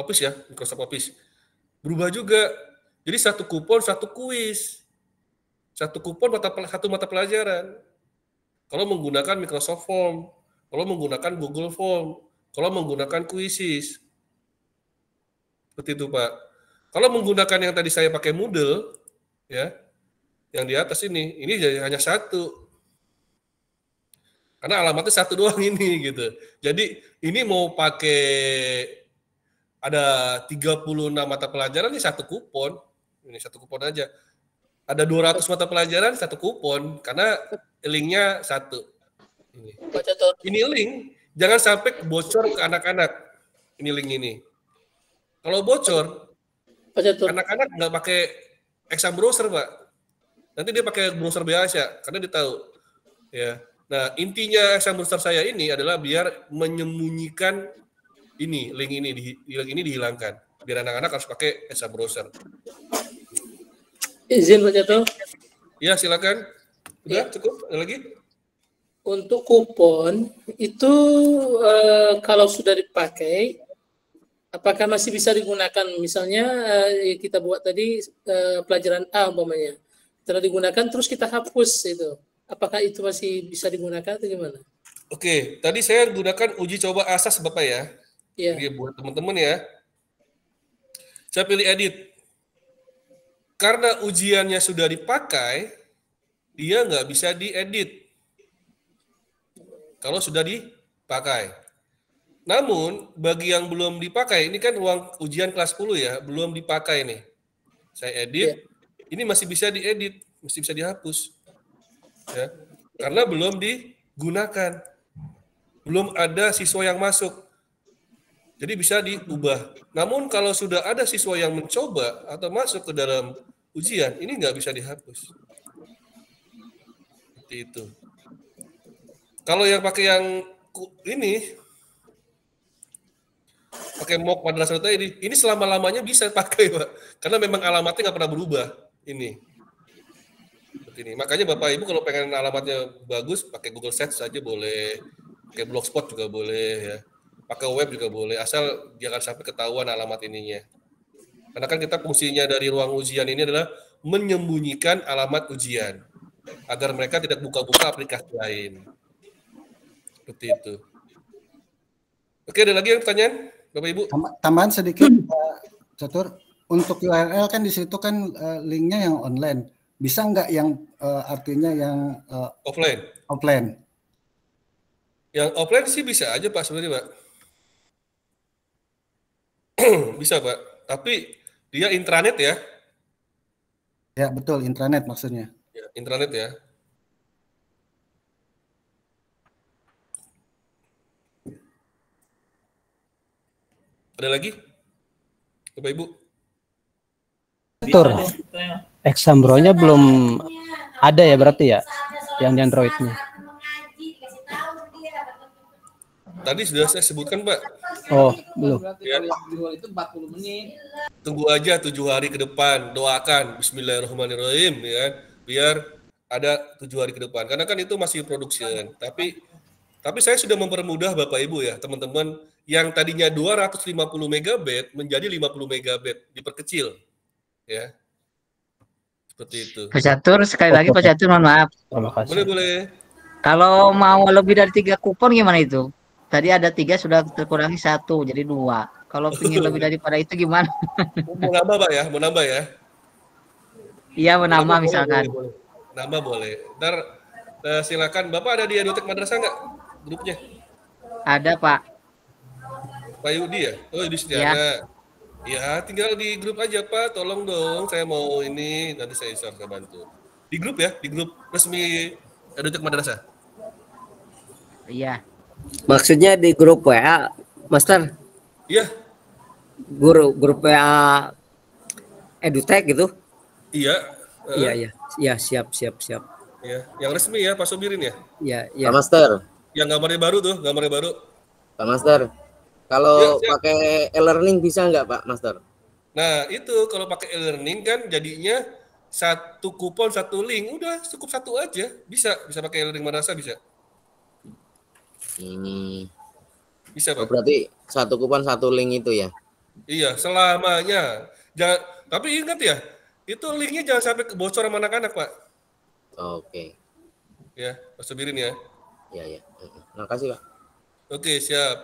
Office ya, Microsoft Office. Berubah juga. Jadi satu kupon, satu kuis. Satu kupon, satu mata pelajaran. Kalau menggunakan Microsoft Form, kalau menggunakan Google Form, kalau menggunakan quizzes. Seperti itu, Pak. Kalau menggunakan yang tadi saya pakai Moodle, ya, yang di atas ini hanya satu. Karena alamatnya satu doang ini gitu. Jadi ini mau pakai ada 36 mata pelajaran ini satu kupon. Ini satu kupon aja. Ada 200 mata pelajaran satu kupon karena linknya satu. Ini link jangan sampai bocor ke anak-anak. Ini link ini. Kalau bocor, anak-anak nggak pakai exam browser, Pak. Nanti dia pakai browser biasa karena dia tahu. Ya. Nah, intinya exam browser saya ini adalah biar menyembunyikan ini, link ini dihilangkan. Biar anak-anak harus pakai exam browser. Izin Pak Catur. Ya, silakan. Udah cukup? Ada lagi? Untuk kupon itu kalau sudah dipakai, apakah masih bisa digunakan? Misalnya kita buat tadi pelajaran A umpamanya, setelah digunakan terus kita hapus itu. Apakah itu masih bisa digunakan atau gimana? Oke, tadi saya gunakan uji coba asas Bapak ya. Iya. Jadi buat teman-teman ya. Saya pilih edit. Karena ujiannya sudah dipakai, dia nggak bisa diedit. Kalau sudah dipakai. Namun, bagi yang belum dipakai, ini kan ruang ujian kelas 10 ya, belum dipakai nih. Saya edit, ini masih bisa diedit, masih bisa dihapus. Ya, karena belum digunakan. Belum ada siswa yang masuk. Jadi bisa diubah. Namun kalau sudah ada siswa yang mencoba atau masuk ke dalam ujian, ini nggak bisa dihapus. Seperti itu. Kalau yang pakai yang ini, pakai mock madrasah ini selama-lamanya bisa pakai, Pak. Karena memang alamatnya nggak pernah berubah. Ini. Seperti ini. Makanya Bapak Ibu kalau pengen alamatnya bagus, pakai Google Search saja boleh. Pakai Blogspot juga boleh ya. Pakai web juga boleh, asal jangan sampai ketahuan alamat ininya. Karena kan kita fungsinya dari ruang ujian ini adalah menyembunyikan alamat ujian agar mereka tidak buka-buka aplikasi lain. Seperti itu. Oke, ada lagi yang pertanyaan, Bapak Ibu? Tambahan sedikit, Pak Catur. Untuk URL kan di situ kan linknya yang online. Bisa nggak yang artinya yang offline? Offline. Yang offline sih bisa aja Pak sebenarnya Pak. Bisa Pak. Tapi dia intranet ya? Ya betul, intranet maksudnya. Ya, intranet ya. Ada lagi? Bapak Ibu? Tur, Exambro-nya belum ada ya berarti ya? Yang di Android-nya. Tadi sudah saya sebutkan Pak. Oh, belum. Ya. Itu 40 menit. Tunggu aja 7 hari ke depan, doakan Bismillahirrahmanirrahim ya, biar ada 7 hari ke depan. Karena kan itu masih production. Tapi saya sudah mempermudah Bapak Ibu ya, teman-teman yang tadinya 250 MB menjadi 50 MB, diperkecil. Ya. Seperti itu. Pak Catur, sekali lagi Pak Catur, mohon maaf. Boleh. Kalau mau lebih dari 3 kupon gimana itu? Tadi ada 3 sudah terkurangi 1 jadi 2. Kalau ingin lebih daripada itu gimana? Mau nambah Pak ya? Mau nambah ya? Iya, mau nambah misalkan. Boleh. Nambah boleh. Ntar silakan. Bapak ada di Edotek Madrasah nggak grupnya? Ada Pak. Pak Yudi ya? Oh Yudi Setiana. Ya tinggal di grup aja Pak. Tolong dong. Saya mau ini. Nanti saya bantu. Di grup ya? Di grup resmi Edotek Madrasah. Iya. Maksudnya di grup WA, Master? Iya. Grup WA Edutek gitu? Iya. Iya, siap. Ya, yang resmi ya Pak Sobirin ya? Iya. Master. Yang gambarnya baru tuh, gambarnya baru. Pak Master, kalau pakai e-learning bisa nggak Pak Master? Nah, itu kalau pakai e-learning kan jadinya satu kupon, satu link. Udah, cukup satu aja. Bisa pakai e-learning madrasah bisa. Bisa, Pak. Berarti satu kupon, satu link itu ya? Iya, selamanya. Tapi ingat ya, itu linknya jangan sampai bocor sama anak-anak, Pak. Oke. Ya, Mas Subirin ya. Iya. Makasih, Pak. Oke, siap.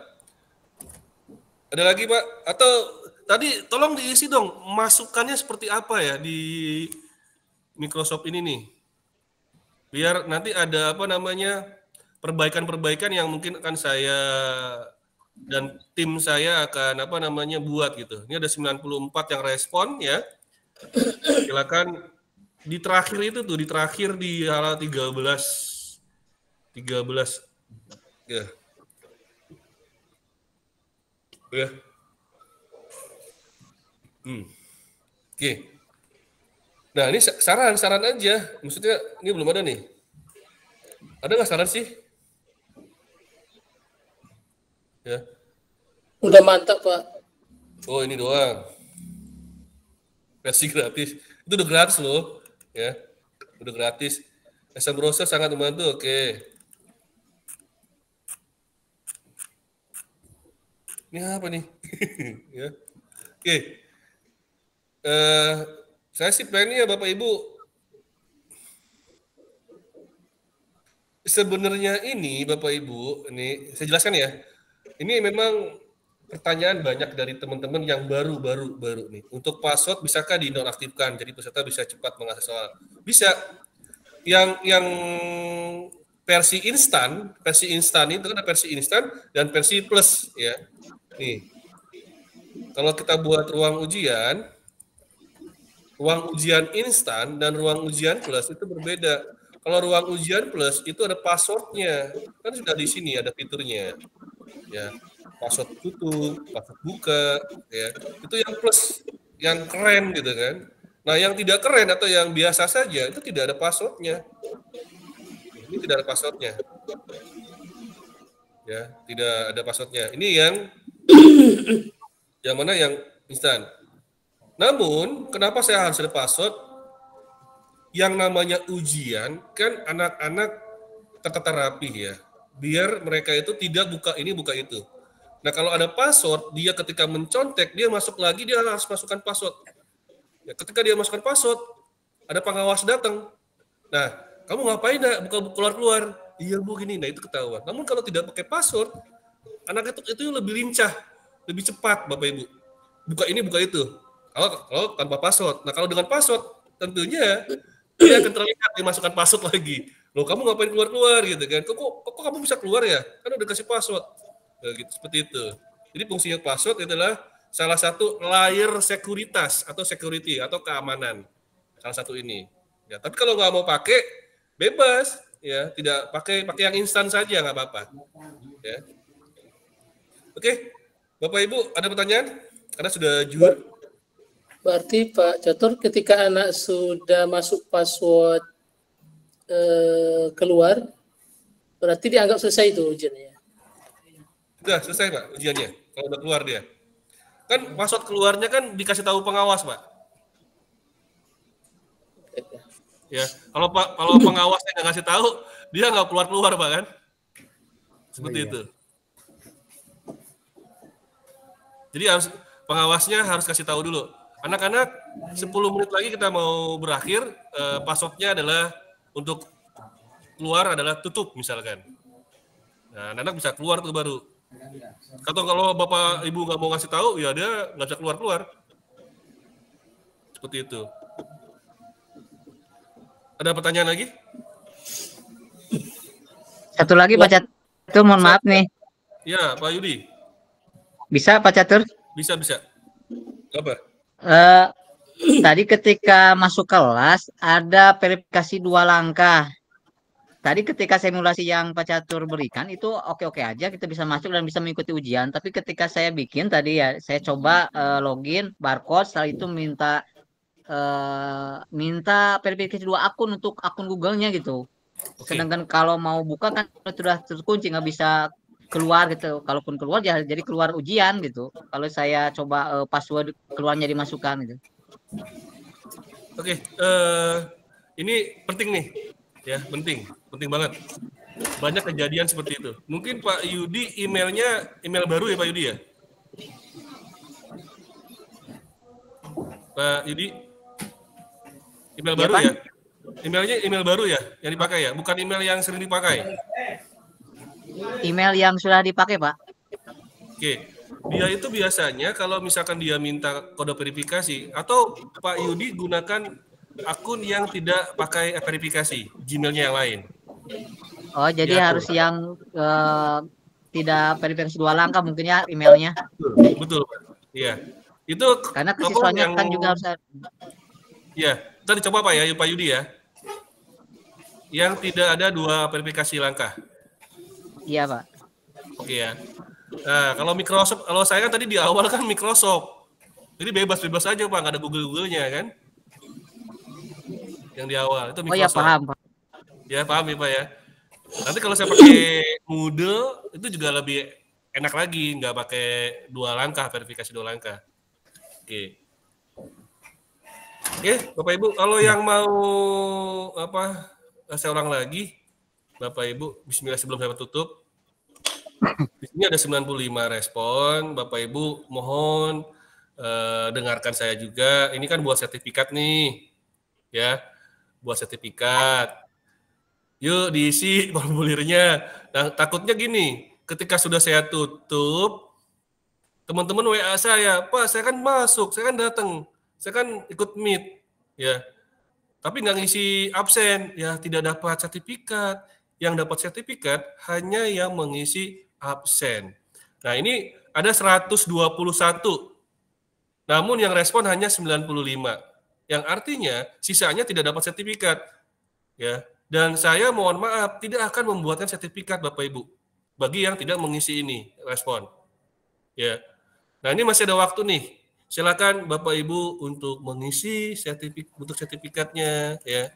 Ada lagi, Pak? Atau tadi tolong diisi dong, masukannya seperti apa ya di Microsoft ini nih? Biar nanti ada perbaikan-perbaikan yang mungkin akan saya dan tim saya akan buat gitu. Ini ada 94 yang respon ya. Silakan di terakhir itu tuh, di halaman 13 ya. Ya. Oke. Nah, ini saran aja. Maksudnya ini belum ada nih. Ada nggak saran sih? Ya. Udah mantap, Pak. Oh, ini doang. Versi gratis. Itu udah gratis loh. Ya. Udah gratis. SM Browser sangat membantu. Oke. Ini apa nih? Ya. Oke. Saya sih pengennya Bapak Ibu sebenarnya ini Bapak Ibu, ini saya jelaskan ya. Ini memang pertanyaan banyak dari teman-teman yang baru nih. Untuk password bisakah dinonaktifkan? Jadi peserta bisa cepat mengakses soal. Bisa. Yang versi instan itu kan ada versi instan dan versi plus ya. Nih. Kalau kita buat ruang ujian instan dan ruang ujian plus itu berbeda. Kalau ruang ujian plus itu ada passwordnya, kan sudah di sini ada fiturnya, ya password tutup, password buka, ya itu yang plus, yang keren gitu kan. Nah yang tidak keren atau yang biasa saja itu tidak ada passwordnya. Ini tidak ada passwordnya, ya tidak ada passwordnya. Ini yang mana yang instan. Namun, kenapa saya harus ada password? Yang namanya ujian, kan anak-anak tertata rapi ya. Biar mereka itu tidak buka ini, buka itu. Nah, kalau ada password, dia ketika mencontek, dia masuk lagi, dia harus masukkan password. Ya, ketika dia masukkan password, ada pengawas datang. Nah, kamu ngapain buka keluar-keluar? Iya, Bu, gini. Nah, itu ketahuan. Namun kalau tidak pakai password, anak itu lebih lincah, lebih cepat, Bapak Ibu. Buka ini, buka itu. Kalau tanpa password. Nah, kalau dengan password, tentunya dia akan terlihat dimasukkan password lagi. Loh, kamu ngapain keluar-keluar gitu kan? Kok kamu bisa keluar ya? Kan udah kasih password. Nah, gitu, seperti itu. Jadi fungsinya password adalah salah satu layer sekuritas atau security atau keamanan. Salah satu ini. Ya, tapi kalau nggak mau pakai, bebas. Ya, tidak pakai yang instan saja nggak apa-apa. Ya. Oke, Bapak Ibu ada pertanyaan? Karena sudah jujur. Berarti Pak Catur ketika anak sudah masuk password keluar, berarti dianggap selesai itu ujiannya? Sudah selesai Pak ujiannya, kalau udah keluar dia. Kan password keluarnya kan dikasih tahu pengawas Pak. Ya, kalau pengawasnya nggak kasih tahu, dia nggak keluar Pak kan? Seperti itu. Jadi pengawasnya harus kasih tahu dulu. Anak-anak 10 menit lagi kita mau berakhir, passwordnya adalah untuk keluar adalah tutup misalkan. Nah, anak bisa keluar tuh baru. Kalau Bapak Ibu nggak mau ngasih tahu, ya dia nggak bisa keluar. Seperti itu. Ada pertanyaan lagi? Satu lagi Pak Catur, mohon maaf nih. Ya, Pak Yudi. Bisa Pak Catur? Bisa. Apa? Tadi ketika masuk kelas ada verifikasi 2 langkah. Tadi ketika simulasi yang Pak Catur berikan itu oke-oke aja, kita bisa masuk dan bisa mengikuti ujian. Tapi ketika saya bikin tadi ya, saya coba login barcode, setelah itu minta verifikasi 2 akun untuk akun Google-nya gitu. Sedangkan kalau mau buka kan sudah terkunci, nggak bisa keluar gitu. Kalaupun keluar ya jadi keluar ujian gitu. Kalau saya coba password keluarnya dimasukkan gitu. Oke, ini penting nih, ya penting banget. Banyak kejadian seperti itu. Mungkin Pak Yudi emailnya email baru ya Pak Yudi ya? Pak Yudi, email baru ya? Emailnya email baru ya yang dipakai ya? Bukan email yang sering dipakai? Email yang sudah dipakai, Pak. Oke, dia itu biasanya kalau misalkan dia minta kode verifikasi atau Pak Yudi gunakan akun yang tidak pakai verifikasi, Gmailnya yang lain. Oh, jadi Ya, harus yang tidak verifikasi 2 langkah mungkin ya emailnya. Betul, Pak. Iya. Itu karena ke siswanya kan juga harus. Iya, tadi coba Pak ya, Pak Yudi ya. Yang tidak ada 2 verifikasi langkah. Iya, Pak. Oke ya. Nah, kalau Microsoft, kalau saya kan tadi di awal kan Microsoft. Jadi bebas-bebas aja Pak, nggak ada Google-Google-nya kan. Yang di awal itu Microsoft. Oh ya, paham, Pak. Ya, paham ya Pak ya. Nanti kalau saya pakai Moodle itu juga lebih enak lagi, nggak pakai 2 langkah, verifikasi 2 langkah. Oke. Oke, Bapak Ibu, kalau yang mau apa? Saya ulang lagi. Bapak Ibu, bismillah sebelum saya tutup. Di sini ada 95 respon. Bapak Ibu mohon dengarkan saya juga. Ini kan buat sertifikat nih. Ya. Buat sertifikat. Yuk diisi formulirnya. Nah, takutnya gini, ketika sudah saya tutup, teman-teman WA saya, Pak, saya kan masuk, saya kan datang, saya kan ikut meet, ya. Tapi nggak ngisi absen, ya tidak dapat sertifikat. Yang dapat sertifikat hanya yang mengisi absen. Nah, ini ada 121. Namun yang respon hanya 95. Yang artinya sisanya tidak dapat sertifikat. Ya. Dan saya mohon maaf tidak akan membuatkan sertifikat Bapak Ibu bagi yang tidak mengisi ini respon. Ya. Nah, ini masih ada waktu nih. Silakan Bapak Ibu untuk mengisi sertifikatnya ya.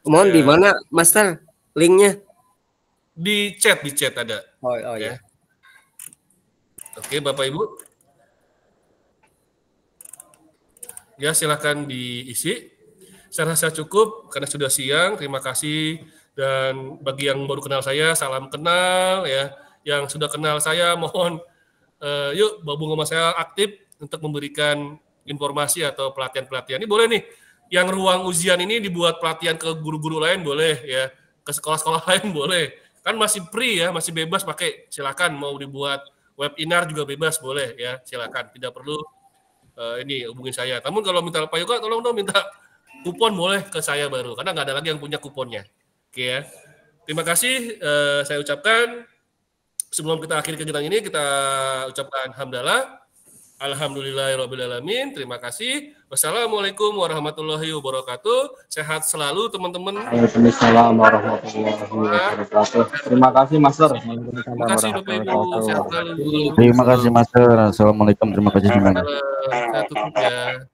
Mohon di mana, Master? Linknya? Di chat ada. Oh ya. Oke, Bapak Ibu. Ya, silakan diisi. Saya rasa cukup karena sudah siang. Terima kasih. Dan bagi yang baru kenal saya, salam kenal ya. Yang sudah kenal saya, mohon yuk gabung sama saya aktif untuk memberikan informasi atau pelatihan-pelatihan. Ini boleh nih. Yang ruang ujian ini dibuat pelatihan ke guru-guru lain boleh ya. Ke sekolah-sekolah lain boleh. Kan masih free ya, masih bebas pakai. Silakan mau dibuat webinar juga bebas boleh ya. Silakan, tidak perlu ini hubungin saya. Namun kalau minta Pak Yoga, tolong dong minta kupon boleh ke saya baru karena nggak ada lagi yang punya kuponnya. Oke ya. Terima kasih saya ucapkan. Sebelum kita akhiri kegiatan ini kita ucapkan hamdalah. Alhamdulillahirrabbilalamin. Terima kasih. Wassalamualaikum warahmatullahi wabarakatuh. Sehat selalu teman-teman. Waalaikumsalam warahmatullahi wabarakatuh. Terima kasih Master. Terima kasih Bapak Ibu. Sehat selalu. Terima kasih Master. Assalamualaikum. Terima kasih. Saya tutup ya.